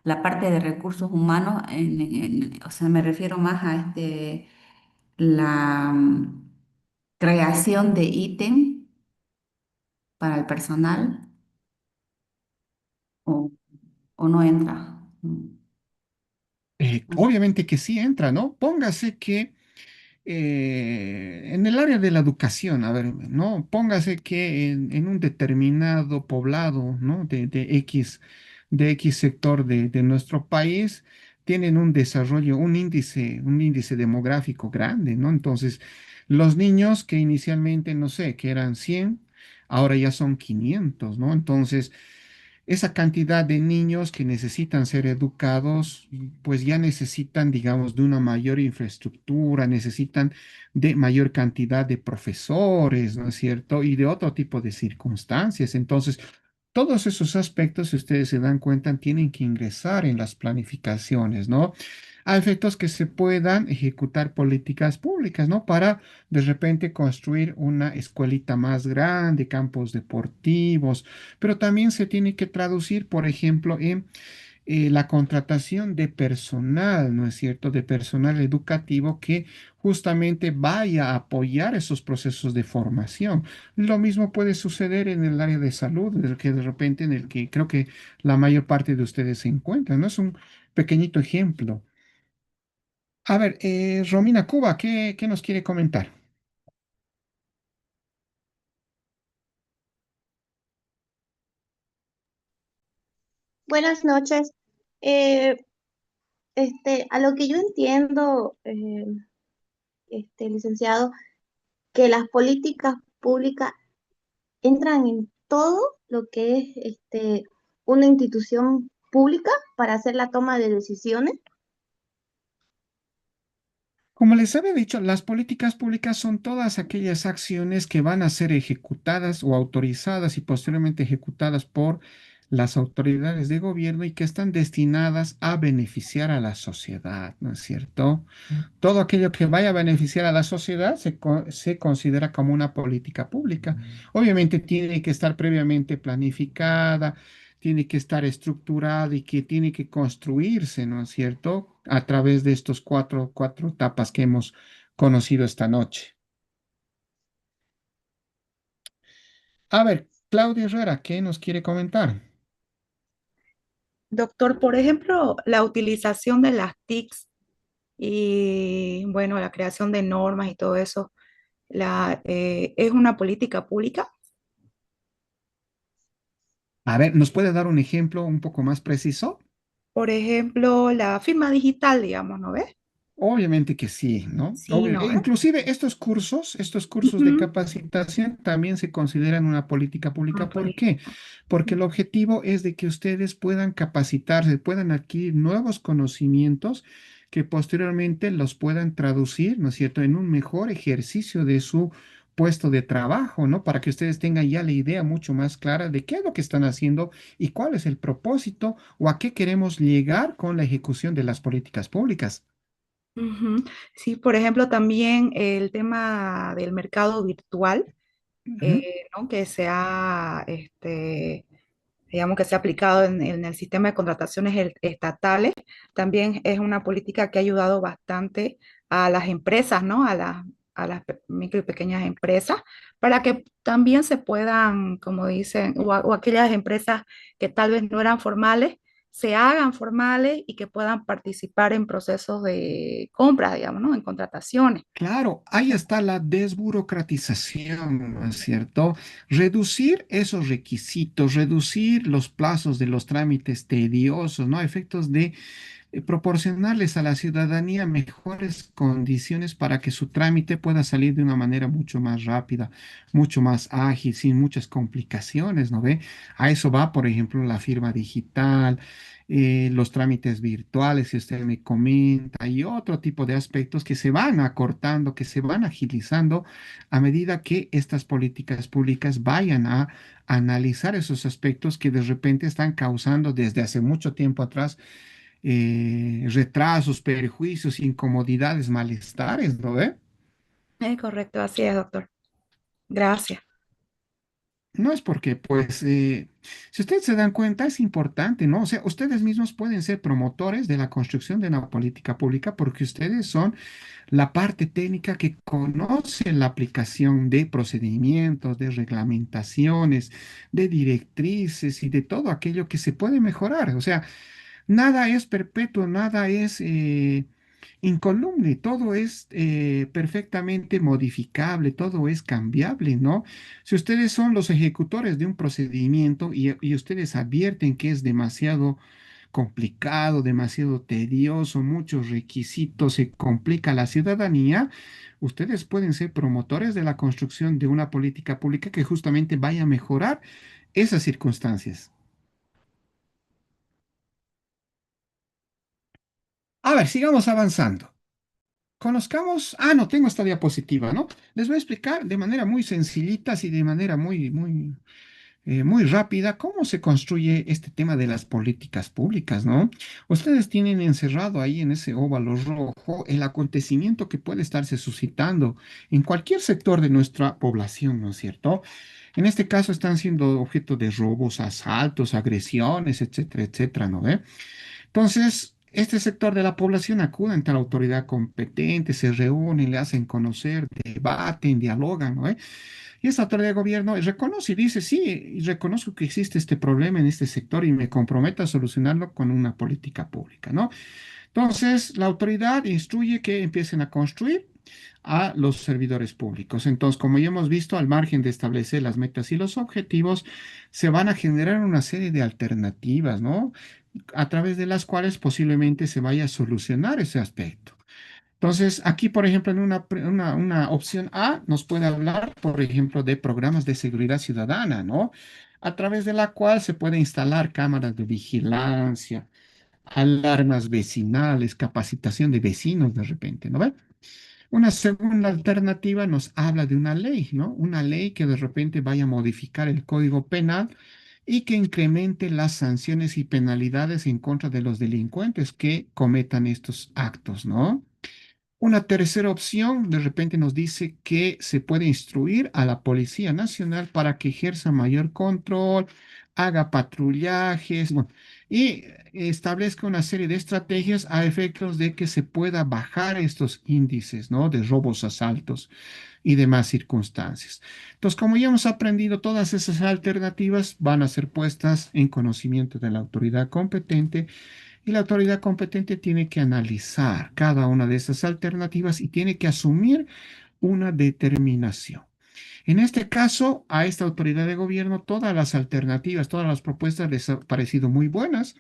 la parte de recursos humanos, o sea, me refiero más a la creación de ítem para el personal o, o no entra. Obviamente que sí entra, ¿no? Póngase que en el área de la educación, a ver, ¿no? Póngase que en un determinado poblado, ¿no? De X sector de nuestro país, tienen un desarrollo, un índice demográfico grande, ¿no? Entonces, los niños que inicialmente, no sé, que eran 100 ahora ya son 500, ¿no? Entonces, esa cantidad de niños que necesitan ser educados, pues ya necesitan, digamos, de una mayor infraestructura, necesitan de mayor cantidad de profesores, ¿no es cierto? Y de otro tipo de circunstancias. Entonces, todos esos aspectos, si ustedes se dan cuenta, tienen que ingresar en las planificaciones, ¿no? a efectos que se puedan ejecutar políticas públicas, ¿no? Para de repente construir una escuelita más grande, campos deportivos, pero también se tiene que traducir, por ejemplo, en la contratación de personal, ¿no es cierto? De personal educativo que justamente vaya a apoyar esos procesos de formación. Lo mismo puede suceder en el área de salud, que de repente en el que creo que la mayor parte de ustedes se encuentran, ¿no? Es un pequeñito ejemplo. A ver, Romina Cuba, ¿qué nos quiere comentar? Buenas noches. Eh, a lo que yo entiendo, licenciado, que las políticas públicas entran en todo lo que es una institución pública para hacer la toma de decisiones. Como les había dicho, las políticas públicas son todas aquellas acciones que van a ser ejecutadas o autorizadas y posteriormente ejecutadas por las autoridades de gobierno y que están destinadas a beneficiar a la sociedad, ¿no es cierto? Todo aquello que vaya a beneficiar a la sociedad se considera como una política pública. Obviamente tiene que estar previamente planificada, tiene que estar estructurada y que tiene que construirse, ¿no es cierto? A través de estos cuatro etapas que hemos conocido esta noche. A ver, Claudia Herrera, ¿qué nos quiere comentar? Doctor, por ejemplo, la utilización de las TICs y, bueno, la creación de normas y todo eso, ¿es una política pública? A ver, ¿nos puede dar un ejemplo un poco más preciso? Por ejemplo, la firma digital, digamos, ¿no ves? Obviamente que sí, ¿no? Sí, ¿no ves? Inclusive estos cursos de Ujú. capacitación también se consideran una política Una pública. ¿Por política. qué? Porque el objetivo es de que ustedes puedan capacitarse, puedan adquirir nuevos conocimientos que posteriormente los puedan traducir, ¿no es cierto?, en un mejor ejercicio de su puesto de trabajo, ¿no? Para que ustedes tengan ya la idea mucho más clara de qué es lo que están haciendo y cuál es el propósito o a qué queremos llegar con la ejecución de las políticas públicas. Ujú. Sí, por ejemplo, también el tema del mercado virtual, Ujú. ¿no? Que digamos que se ha aplicado en el sistema de contrataciones estatales, también es una política que ha ayudado bastante a las empresas, ¿no? A las micro y pequeñas empresas, para que también se puedan, como dicen, o aquellas empresas que tal vez no eran formales, se hagan formales y que puedan participar en procesos de compra, digamos, ¿no? En contrataciones. Claro, ahí está la desburocratización, ¿no es cierto? Reducir esos requisitos, reducir los plazos de los trámites tediosos, ¿no? A efectos de proporcionarles a la ciudadanía mejores condiciones para que su trámite pueda salir de una manera mucho más rápida, mucho más ágil, sin muchas complicaciones, ¿no ve? A eso va, por ejemplo, la firma digital, los trámites virtuales, si usted me comenta, y otro tipo de aspectos que se van acortando, que se van agilizando a medida que estas políticas públicas vayan a analizar esos aspectos que de repente están causando desde hace mucho tiempo atrás retrasos, perjuicios, incomodidades, malestares, ¿no ve? Es correcto, así es, doctor. Gracias. No es porque, pues, si ustedes se dan cuenta, es importante, ¿no? O sea, ustedes mismos pueden ser promotores de la construcción de una política pública porque ustedes son la parte técnica que conoce la aplicación de procedimientos, de reglamentaciones, de directrices y de todo aquello que se puede mejorar. O sea, nada es perpetuo, nada es incoluble, todo es perfectamente modificable, todo es cambiable, ¿no? Si ustedes son los ejecutores de un procedimiento y ustedes advierten que es demasiado complicado, demasiado tedioso, muchos requisitos, se complica la ciudadanía, ustedes pueden ser promotores de la construcción de una política pública que justamente vaya a mejorar esas circunstancias. A ver, sigamos avanzando. Conozcamos, no tengo esta diapositiva, ¿no? Les voy a explicar de manera muy sencillita y de manera muy muy rápida cómo se construye este tema de las políticas públicas, ¿no? Ustedes tienen encerrado ahí en ese óvalo rojo el acontecimiento que puede estarse suscitando en cualquier sector de nuestra población, ¿no es cierto? En este caso están siendo objeto de robos, asaltos, agresiones, etcétera, etcétera, ¿no ve? Entonces, este sector de la población acude ante la autoridad competente, se reúnen, le hacen conocer, debaten, dialogan, ¿no? Y esta autoridad de gobierno reconoce y dice, sí, y reconozco que existe este problema en este sector y me comprometo a solucionarlo con una política pública, ¿no? Entonces, la autoridad instruye que empiecen a construir a los servidores públicos. Entonces, como ya hemos visto, al margen de establecer las metas y los objetivos, se van a generar una serie de alternativas, ¿no? A través de las cuales posiblemente se vaya a solucionar ese aspecto. Entonces, aquí, por ejemplo, en una opción A nos puede hablar, por ejemplo, de programas de seguridad ciudadana, ¿no? A través de la cual se puede instalar cámaras de vigilancia, alarmas vecinales, capacitación de vecinos de repente, ¿no ve? Una segunda alternativa nos habla de una ley, ¿no? Una ley que de repente vaya a modificar el Código Penal y que incremente las sanciones y penalidades en contra de los delincuentes que cometan estos actos, ¿no? Una tercera opción de repente nos dice que se puede instruir a la Policía Nacional para que ejerza mayor control, haga patrullajes, bueno, y establezca una serie de estrategias a efectos de que se pueda bajar estos índices, ¿no? De robos, asaltos y demás circunstancias. Entonces, como ya hemos aprendido, todas esas alternativas van a ser puestas en conocimiento de la autoridad competente y la autoridad competente tiene que analizar cada una de esas alternativas y tiene que asumir una determinación. En este caso, a esta autoridad de gobierno, todas las alternativas, todas las propuestas les han parecido muy buenas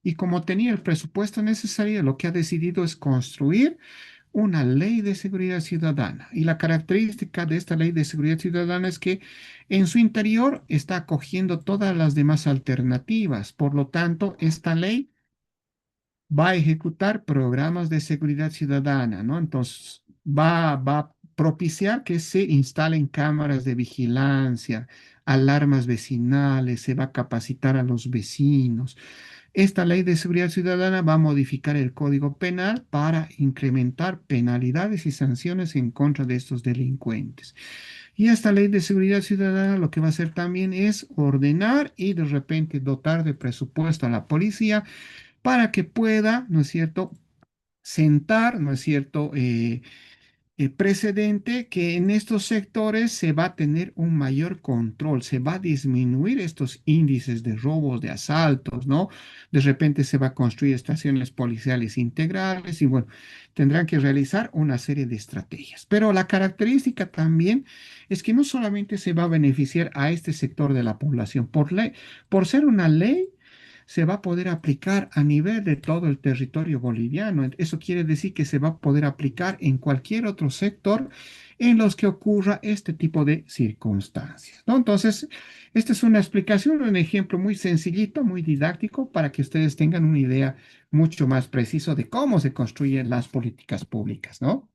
y como tenía el presupuesto necesario, lo que ha decidido es construir una ley de seguridad ciudadana. Y la característica de esta ley de seguridad ciudadana es que en su interior está acogiendo todas las demás alternativas. Por lo tanto, esta ley va a ejecutar programas de seguridad ciudadana, ¿no? Entonces, va a propiciar que se instalen cámaras de vigilancia, alarmas vecinales, se va a capacitar a los vecinos. Esta ley de seguridad ciudadana va a modificar el Código Penal para incrementar penalidades y sanciones en contra de estos delincuentes. Y esta ley de seguridad ciudadana lo que va a hacer también es ordenar y de repente dotar de presupuesto a la policía para que pueda, ¿no es cierto?, sentar, ¿no es cierto?, precedente que en estos sectores se va a tener un mayor control, se va a disminuir estos índices de robos, de asaltos, ¿no? De repente se va a construir estaciones policiales integrales y bueno, tendrán que realizar una serie de estrategias. Pero la característica también es que no solamente se va a beneficiar a este sector de la población por ley, por ser una ley se va a poder aplicar a nivel de todo el territorio boliviano. Eso quiere decir que se va a poder aplicar en cualquier otro sector en los que ocurra este tipo de circunstancias, ¿no? Entonces, esta es una explicación, un ejemplo muy sencillito, muy didáctico, para que ustedes tengan una idea mucho más precisa de cómo se construyen las políticas públicas, ¿no?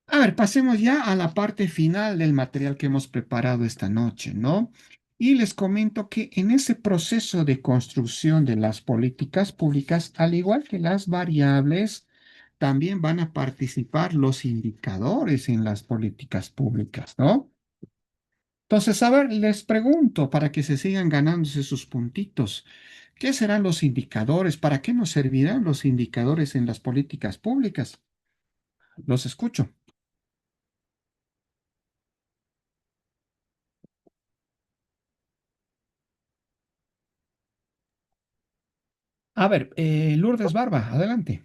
A ver, pasemos ya a la parte final del material que hemos preparado esta noche, ¿no? Y les comento que en ese proceso de construcción de las políticas públicas, al igual que las variables, también van a participar los indicadores en las políticas públicas, ¿no? Entonces, a ver, les pregunto para que se sigan ganándose sus puntitos, ¿qué serán los indicadores? ¿Para qué nos servirán los indicadores en las políticas públicas? Los escucho. A ver, Lourdes Barba, adelante.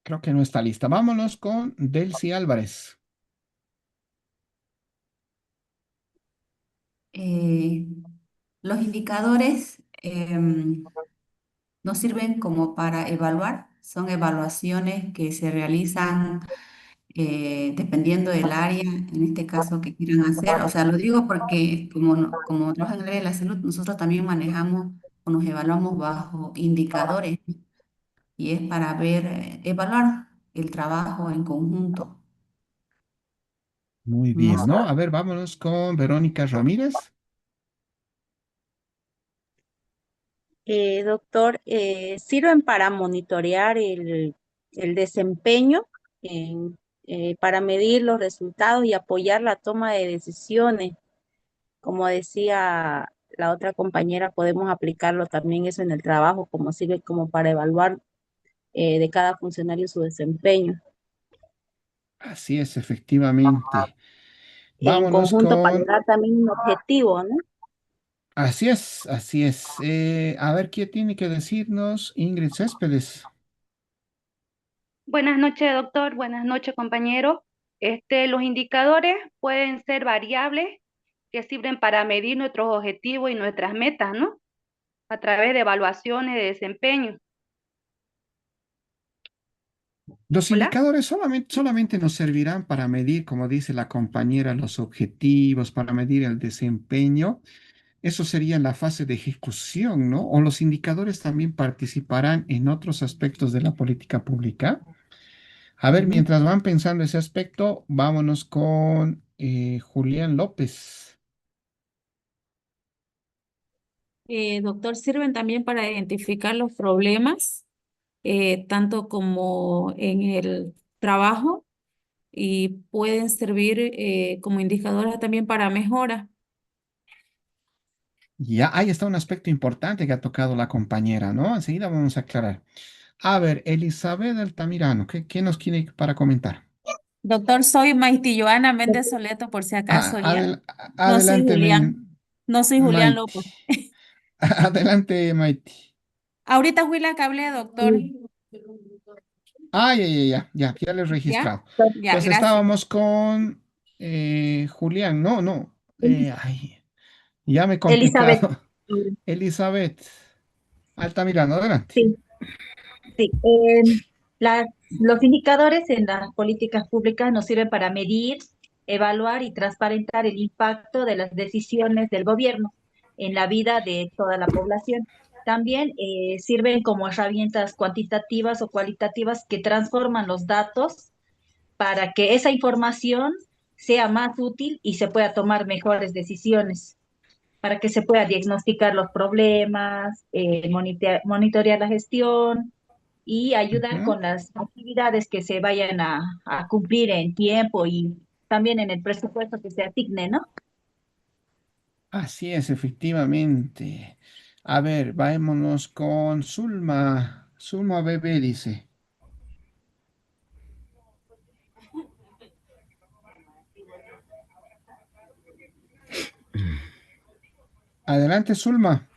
Creo que no está lista. Vámonos con Delcy Álvarez. Eh, los indicadores nos sirven como para evaluar, son evaluaciones que se realizan dependiendo del área, en este caso, que quieran hacer. O sea, lo digo porque como, como trabajo en el área de la salud, nosotros también manejamos o nos evaluamos bajo indicadores, ¿no? Y es para ver, evaluar el trabajo en conjunto. Muy No bien, sé. ¿no? A ver, vámonos con Verónica Ramírez. Doctor, sirven para monitorear el desempeño, para medir los resultados y apoyar la toma de decisiones. Como decía la otra compañera, podemos aplicarlo también eso en el trabajo, como sirve como para evaluar de cada funcionario su desempeño. Así es, efectivamente. En Vámonos conjunto para con... lograr también un objetivo, ¿no? Así es, así es. A ver, ¿qué tiene que decirnos Ingrid Céspedes? Buenas noches, doctor. Buenas noches, compañero. Los indicadores pueden ser variables que sirven para medir nuestros objetivos y nuestras metas, ¿no? A través de evaluaciones de desempeño. Los Hola. indicadores solamente nos servirán para medir, como dice la compañera, los objetivos, para medir el desempeño. Eso sería la fase de ejecución, ¿no? O los indicadores también participarán en otros aspectos de la política pública. A ver, Ujú. mientras van pensando ese aspecto, vámonos con Julián López. Doctor, sirven también para identificar los problemas, tanto como en el trabajo, y pueden servir como indicadores también para mejora. Ya, ahí está un aspecto importante que ha tocado la compañera, ¿no? Enseguida vamos a aclarar. A ver, Elizabeth Altamirano, ¿qué nos tiene para comentar? Doctor, soy Maiti Joana Méndez Soleto, por si acaso ya. No soy Adelante, Julián. No soy Julián Maite. López. Adelante, Maite. Ahorita fui la que hablé, doctor. Ya lo he ¿Ya? registrado. Ya, Entonces gracias. estábamos con Julián, no. Ya me he Elizabeth. complicado. Elizabeth Altamirano, adelante. Sí, sí. Los indicadores en las políticas públicas nos sirven para medir, evaluar y transparentar el impacto de las decisiones del gobierno en la vida de toda la población. También sirven como herramientas cuantitativas o cualitativas que transforman los datos para que esa información sea más útil y se pueda tomar mejores decisiones, para que se pueda diagnosticar los problemas, monitorear la gestión y ayudar Ujú. con las actividades que se vayan a cumplir en tiempo y también en el presupuesto que se asigne, ¿no? Así es, efectivamente. A ver, vámonos con Zulma. Zulma Bebé dice. Adelante, Zulma.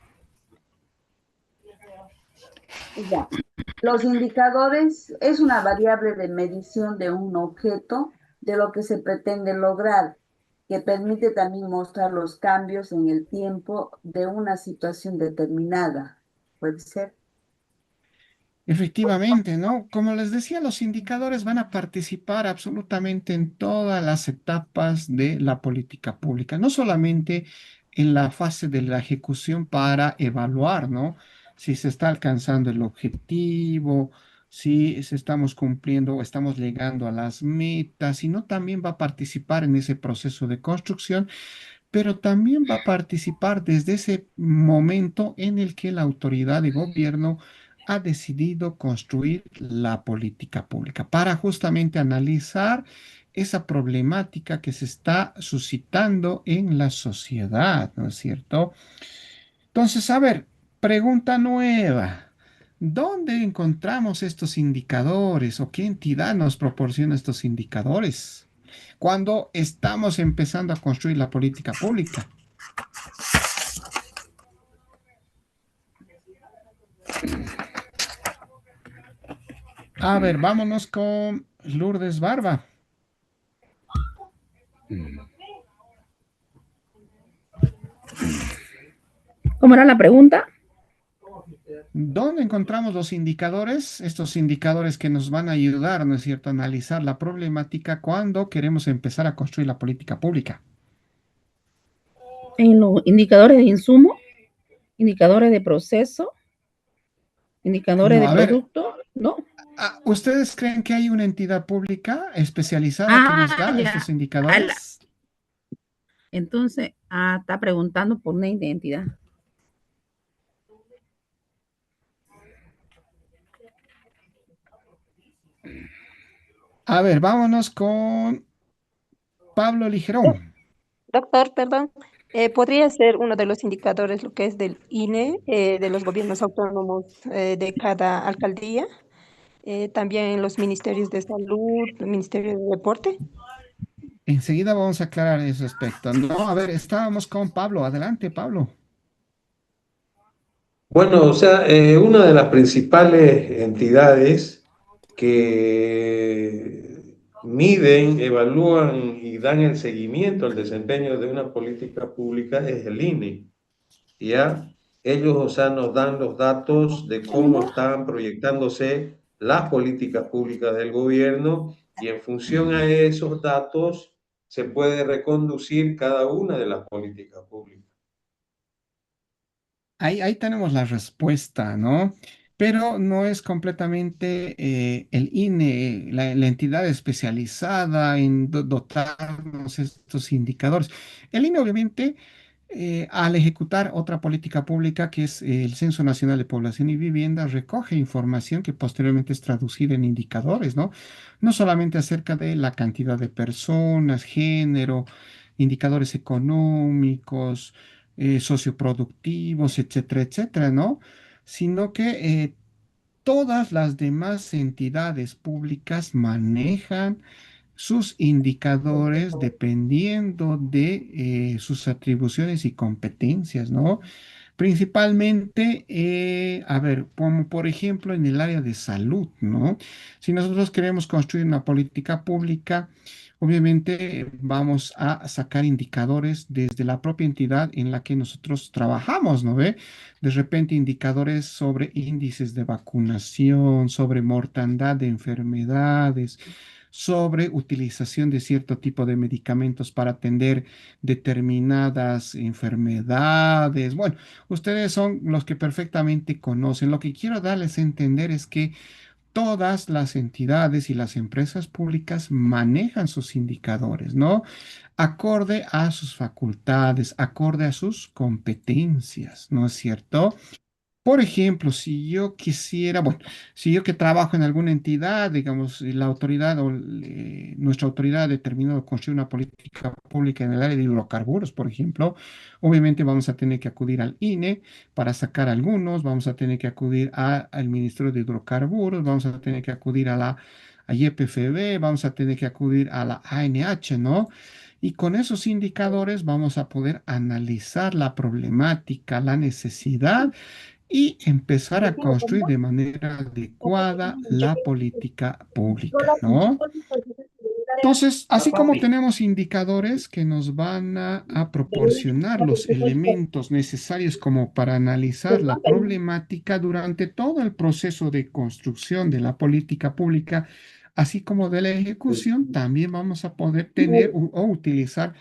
Ya. Los indicadores es una variable de medición de un objeto de lo que se pretende lograr, que permite también mostrar los cambios en el tiempo de una situación determinada. ¿Puede ser? Efectivamente, ¿no? Como les decía, los indicadores van a participar absolutamente en todas las etapas de la política pública, no solamente en la fase de la ejecución para evaluar, ¿no? Si se está alcanzando el objetivo, si se estamos cumpliendo o estamos llegando a las metas, sino también va a participar en ese proceso de construcción, pero también va a participar desde ese momento en el que la autoridad de gobierno ha decidido construir la política pública para justamente analizar esa problemática que se está suscitando en la sociedad, ¿no es cierto? Entonces, a ver, pregunta nueva. ¿Dónde encontramos estos indicadores o qué entidad nos proporciona estos indicadores cuando estamos empezando a construir la política pública? A ver, vámonos con Lourdes Barba. ¿Cómo era la pregunta? ¿Dónde encontramos los indicadores? Estos indicadores que nos van a ayudar, ¿no es cierto?, a analizar la problemática cuando queremos empezar a construir la política pública. En los indicadores de insumo, indicadores de proceso, indicadores No, de a ver, producto, ¿no? ¿ustedes creen que hay una entidad pública especializada que nos da Ya. estos indicadores? Entonces, está preguntando por una identidad. A ver, vámonos con Pablo Ligerón. Doctor, perdón, ¿podría ser uno de los indicadores lo que es del INE, de los gobiernos autónomos de cada alcaldía? También los ministerios de salud, el ministerio de deporte. Enseguida vamos a aclarar ese aspecto. No, a ver, estábamos con Pablo. Adelante, Pablo. Bueno, o sea, una de las principales entidades que miden, evalúan y dan el seguimiento al desempeño de una política pública es el INE. ¿Ya? Ellos, o sea, nos dan los datos de cómo están proyectándose las políticas públicas del gobierno y en función a esos datos se puede reconducir cada una de las políticas públicas. Ahí tenemos la respuesta, ¿no? Pero no es completamente el INE, la entidad especializada en dotarnos estos indicadores. El INE, obviamente, al ejecutar otra política pública que es el Censo Nacional de Población y Vivienda, recoge información que posteriormente es traducida en indicadores, ¿no? No solamente acerca de la cantidad de personas, género, indicadores económicos, socioproductivos, etcétera, etcétera, ¿no? Sino que todas las demás entidades públicas manejan sus indicadores dependiendo de sus atribuciones y competencias, ¿no? Principalmente, a ver, como por ejemplo en el área de salud, ¿no? Si nosotros queremos construir una política pública, obviamente vamos a sacar indicadores desde la propia entidad en la que nosotros trabajamos, ¿no ve? De repente indicadores sobre índices de vacunación, sobre mortandad de enfermedades, sobre utilización de cierto tipo de medicamentos para atender determinadas enfermedades. Bueno, ustedes son los que perfectamente conocen. Lo que quiero darles a entender es que todas las entidades y las empresas públicas manejan sus indicadores, ¿no? Acorde a sus facultades, acorde a sus competencias, ¿no es cierto? Por ejemplo, si yo quisiera, bueno, si yo que trabajo en alguna entidad, digamos, y la autoridad o nuestra autoridad ha determinado construir una política pública en el área de hidrocarburos, por ejemplo, obviamente vamos a tener que acudir al INE para sacar algunos, vamos a tener que acudir al Ministerio de Hidrocarburos, vamos a tener que acudir a YPFB, vamos a tener que acudir a la ANH, ¿no? Y con esos indicadores vamos a poder analizar la problemática, la necesidad y empezar a construir de manera adecuada la política pública, ¿no? Entonces, así como tenemos indicadores que nos van a proporcionar los elementos necesarios como para analizar la problemática durante todo el proceso de construcción de la política pública, así como de la ejecución, también vamos a poder tener o utilizar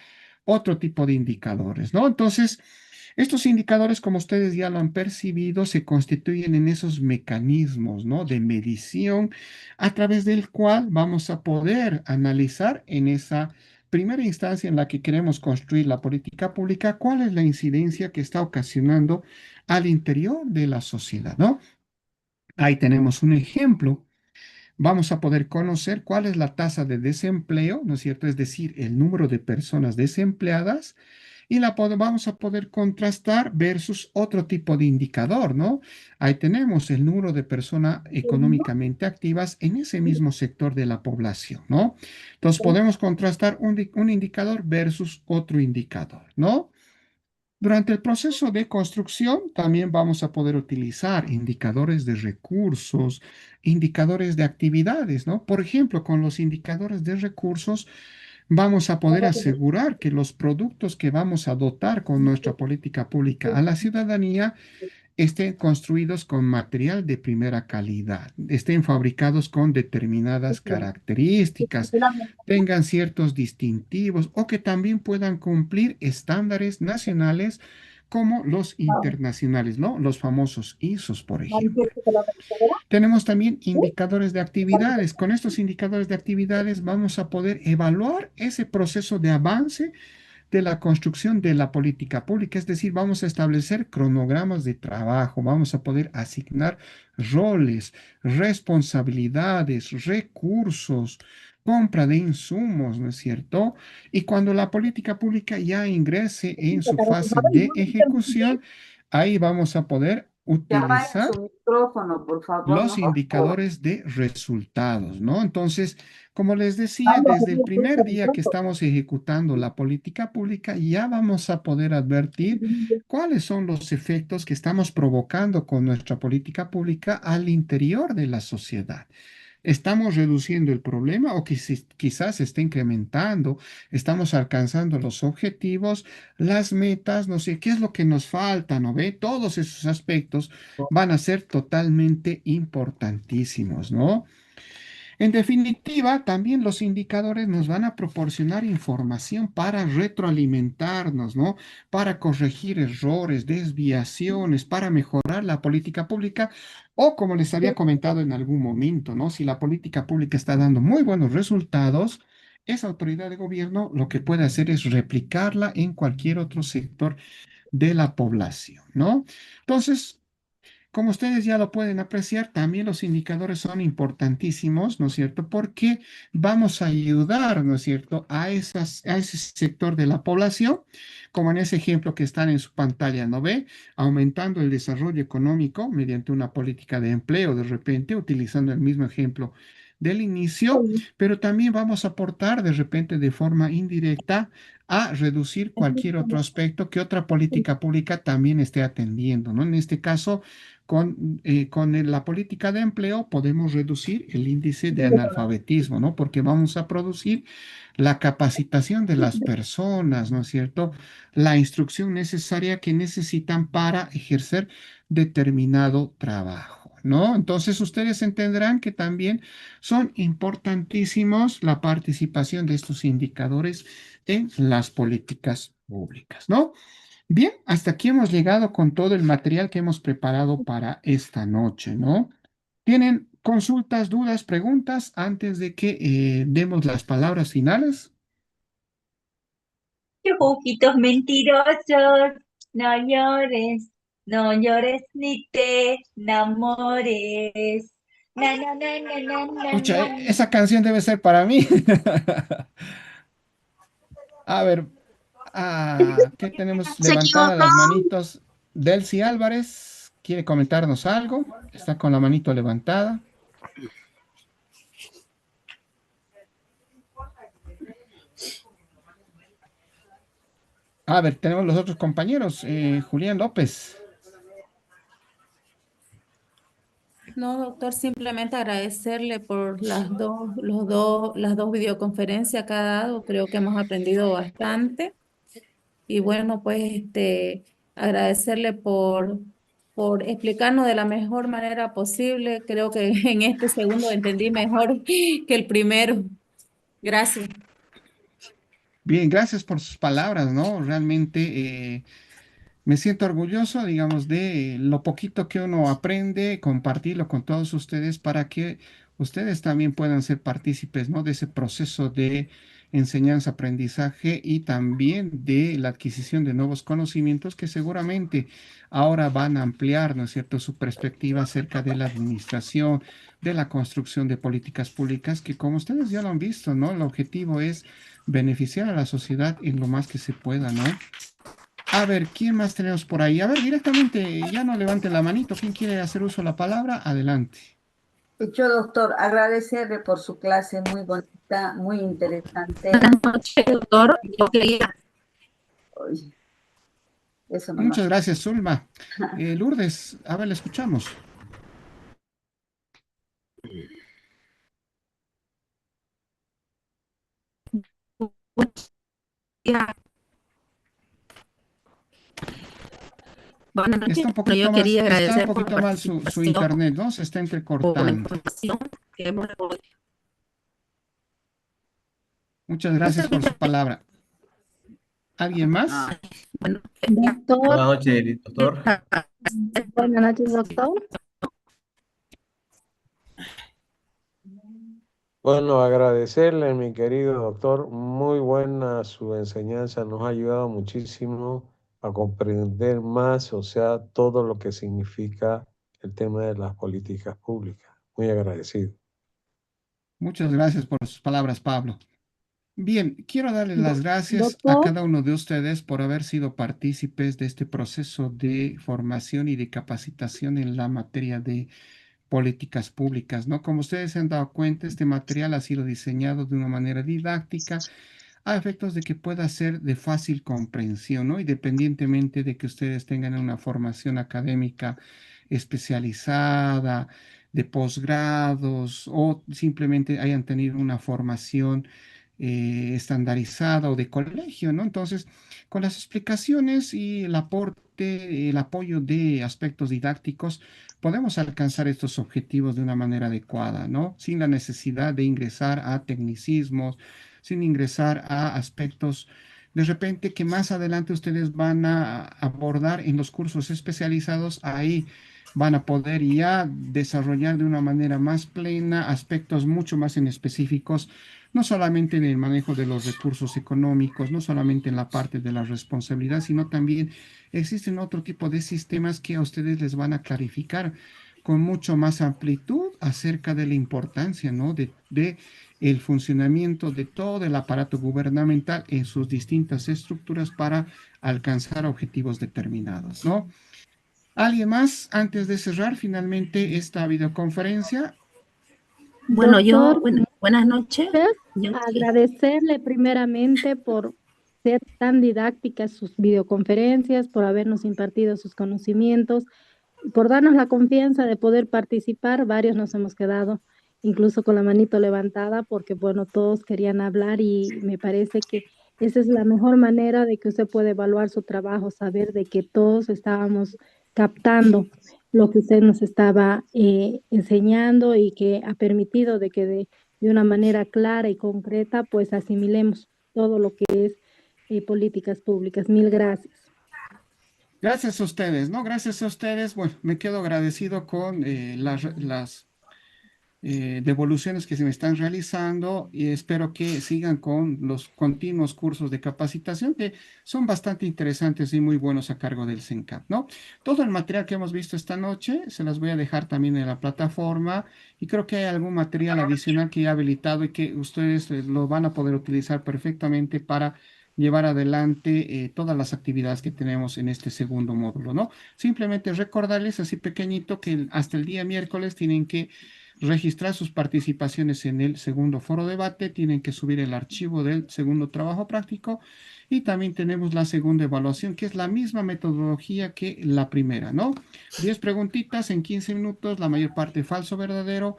otro tipo de indicadores, ¿no? Entonces, estos indicadores, como ustedes ya lo han percibido, se constituyen en esos mecanismos, ¿no?, de medición a través del cual vamos a poder analizar en esa primera instancia en la que queremos construir la política pública, cuál es la incidencia que está ocasionando al interior de la sociedad, ¿no? Ahí tenemos un ejemplo. Vamos a poder conocer cuál es la tasa de desempleo, ¿no es cierto? Es decir, el número de personas desempleadas y vamos a poder contrastar versus otro tipo de indicador, ¿no? Ahí tenemos el número de personas económicamente activas en ese mismo sector de la población, ¿no? Entonces podemos contrastar un indicador versus otro indicador, ¿no? Durante el proceso de construcción también vamos a poder utilizar indicadores de recursos, indicadores de actividades, ¿no? Por ejemplo, con los indicadores de recursos vamos a poder asegurar que los productos que vamos a dotar con nuestra política pública a la ciudadanía estén construidos con material de primera calidad, estén fabricados con determinadas características, tengan ciertos distintivos o que también puedan cumplir estándares nacionales como los internacionales, ¿no? Los famosos ISOs, por ejemplo. Tenemos también indicadores de actividades. Con estos indicadores de actividades vamos a poder evaluar ese proceso de avance de la construcción de la política pública, es decir, vamos a establecer cronogramas de trabajo, vamos a poder asignar roles, responsabilidades, recursos, compra de insumos, ¿no es cierto? Y cuando la política pública ya ingrese en su fase de ejecución, ahí vamos a poder Que apaguen utilizar su micrófono, por favor, los no. indicadores de resultados, ¿no? Entonces, como les decía, desde el primer día que estamos ejecutando la política pública, ya vamos a poder advertir cuáles son los efectos que estamos provocando con nuestra política pública al interior de la sociedad. ¿Estamos reduciendo el problema o quizás se está incrementando? ¿Estamos alcanzando los objetivos, las metas? No sé, ¿qué es lo que nos falta? ¿No ve? Todos esos aspectos van a ser totalmente importantísimos, ¿no? En definitiva, también los indicadores nos van a proporcionar información para retroalimentarnos, ¿no? Para corregir errores, desviaciones, para mejorar la política pública o, como les había comentado en algún momento, ¿no? Si la política pública está dando muy buenos resultados, esa autoridad de gobierno lo que puede hacer es replicarla en cualquier otro sector de la población, ¿no? Entonces, como ustedes ya lo pueden apreciar, también los indicadores son importantísimos, ¿no es cierto? Porque vamos a ayudar, ¿no es cierto?, a ese sector de la población, como en ese ejemplo que están en su pantalla, ¿no ve? Aumentando el desarrollo económico mediante una política de empleo, de repente, utilizando el mismo ejemplo del inicio, pero también vamos a aportar de repente de forma indirecta a reducir cualquier otro aspecto que otra política pública también esté atendiendo, ¿no? En este caso, con la política de empleo podemos reducir el índice de analfabetismo, ¿no? Porque vamos a producir la capacitación de las personas, ¿no es cierto? La instrucción necesaria que necesitan para ejercer determinado trabajo, ¿no? Entonces ustedes entenderán que también son importantísimos la participación de estos indicadores en las políticas públicas, ¿no? Bien, hasta aquí hemos llegado con todo el material que hemos preparado para esta noche, ¿no? ¿Tienen consultas, dudas, preguntas antes de que demos las palabras finales? Ojitos mentirosos, no llores ni te enamores. Na, na, na, na, na, na, Pucha, na. esa canción debe ser para mí. A ver, ¿qué tenemos Se levantadas equivocó. las manitos? Delcy Álvarez, ¿quiere comentarnos algo? Está con la manito levantada. A ver, tenemos los otros compañeros. Julián López. No, doctor, simplemente agradecerle por las dos videoconferencias que ha dado. Creo que hemos aprendido bastante. Y bueno, pues agradecerle por explicarnos de la mejor manera posible. Creo que en este segundo entendí mejor que el primero. Gracias. Bien, gracias por sus palabras, ¿no? Realmente me siento orgulloso, digamos, de lo poquito que uno aprende, compartirlo con todos ustedes para que ustedes también puedan ser partícipes, ¿no? De ese proceso de enseñanza-aprendizaje y también de la adquisición de nuevos conocimientos que seguramente ahora van a ampliar, ¿no es cierto?, su perspectiva acerca de la administración, de la construcción de políticas públicas, que como ustedes ya lo han visto, ¿no? El objetivo es beneficiar a la sociedad en lo más que se pueda, ¿no? A ver, ¿quién más tenemos por ahí? A ver, directamente, ya no levanten la manito. ¿Quién quiere hacer uso de la palabra? Adelante. Yo, doctor, agradecerle por su clase muy bonita, muy interesante. Buenas noches, doctor. Yo quería. Oye, eso nomás. Muchas gracias, Zulma. Lourdes, a ver, le escuchamos. Buenas noches. Está un Bueno, poquito yo quería está un agradecer por poquito la mal su participación, internet, ¿no? Se está por la entrecortando. información que hemos recibido. Muchas gracias por su palabra. ¿Alguien más? Bueno, Doctor, Buenas noches, doctor. buenas noches, doctor. Bueno, agradecerle, mi querido doctor, muy buena su enseñanza, nos ha ayudado muchísimo a comprender más, o sea, todo lo que significa el tema de las políticas públicas. Muy agradecido. Muchas gracias por sus palabras, Pablo. Bien, quiero darle las gracias a Doctor, cada uno de ustedes por haber sido partícipes de este proceso de formación y de capacitación en la materia de políticas públicas, ¿no? Como ustedes se han dado cuenta, este material ha sido diseñado de una manera didáctica a efectos de que pueda ser de fácil comprensión, ¿no? Independientemente de que ustedes tengan una formación académica especializada, de posgrados o simplemente hayan tenido una formación estandarizada o de colegio, ¿no? Entonces, con las explicaciones y el aporte, el apoyo de aspectos didácticos, podemos alcanzar estos objetivos de una manera adecuada, ¿no? Sin la necesidad de ingresar a tecnicismos, sin ingresar a aspectos de repente que más adelante ustedes van a abordar en los cursos especializados. Ahí van a poder ya desarrollar de una manera más plena aspectos mucho más en específicos, no solamente en el manejo de los recursos económicos, no solamente en la parte de la responsabilidad, sino también existen otro tipo de sistemas que a ustedes les van a clarificar con mucho más amplitud acerca de la importancia, ¿no? de el funcionamiento de todo el aparato gubernamental en sus distintas estructuras para alcanzar objetivos determinados, ¿no? ¿Alguien más antes de cerrar finalmente esta videoconferencia? Bueno, doctor, buenas noches. agradecerle primeramente por ser tan didácticas sus videoconferencias, por habernos impartido sus conocimientos, por darnos la confianza de poder participar. Varios nos hemos quedado incluso con la manito levantada porque, bueno, todos querían hablar y me parece que esa es la mejor manera de que usted puede evaluar su trabajo, saber de que todos estábamos captando lo que usted nos estaba enseñando y que ha permitido de que de una manera clara y concreta pues asimilemos todo lo que es políticas públicas. Mil gracias. Gracias a ustedes, ¿no? Gracias a ustedes. Bueno, me quedo agradecido con las devoluciones que se me están realizando y espero que sigan con los continuos cursos de capacitación que son bastante interesantes y muy buenos a cargo del CENCAP, ¿no? Todo el material que hemos visto esta noche se las voy a dejar también en la plataforma y creo que hay algún material adicional que ya he habilitado y que ustedes lo van a poder utilizar perfectamente para llevar adelante todas las actividades que tenemos en este segundo módulo, ¿no? Simplemente recordarles así pequeñito que hasta el día miércoles tienen que registrar sus participaciones en el segundo foro debate, tienen que subir el archivo del segundo trabajo práctico y también tenemos la segunda evaluación, que es la misma metodología que la primera, ¿no? 10 preguntitas en 15 minutos, la mayor parte falso, verdadero,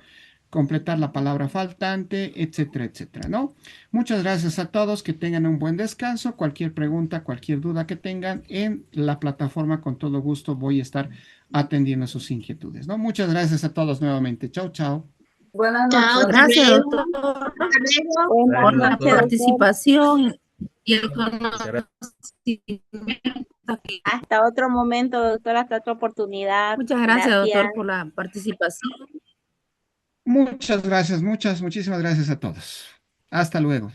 completar la palabra faltante, etcétera, etcétera, ¿no? Muchas gracias a todos, que tengan un buen descanso. Cualquier pregunta, cualquier duda que tengan en la plataforma, con todo gusto voy a estar atendiendo sus inquietudes, ¿no? Muchas gracias a todos nuevamente. Chao, chao. Buenas Chao, noches. hasta Gracias, luego. doctor, Hasta luego. por Gracias, la doctor. participación y el Muchas gracias. conocimiento. Hasta otro momento, doctor, hasta otra oportunidad. Muchas gracias, doctor, Gracias. por la participación. Muchas gracias, muchísimas gracias a todos. Hasta luego.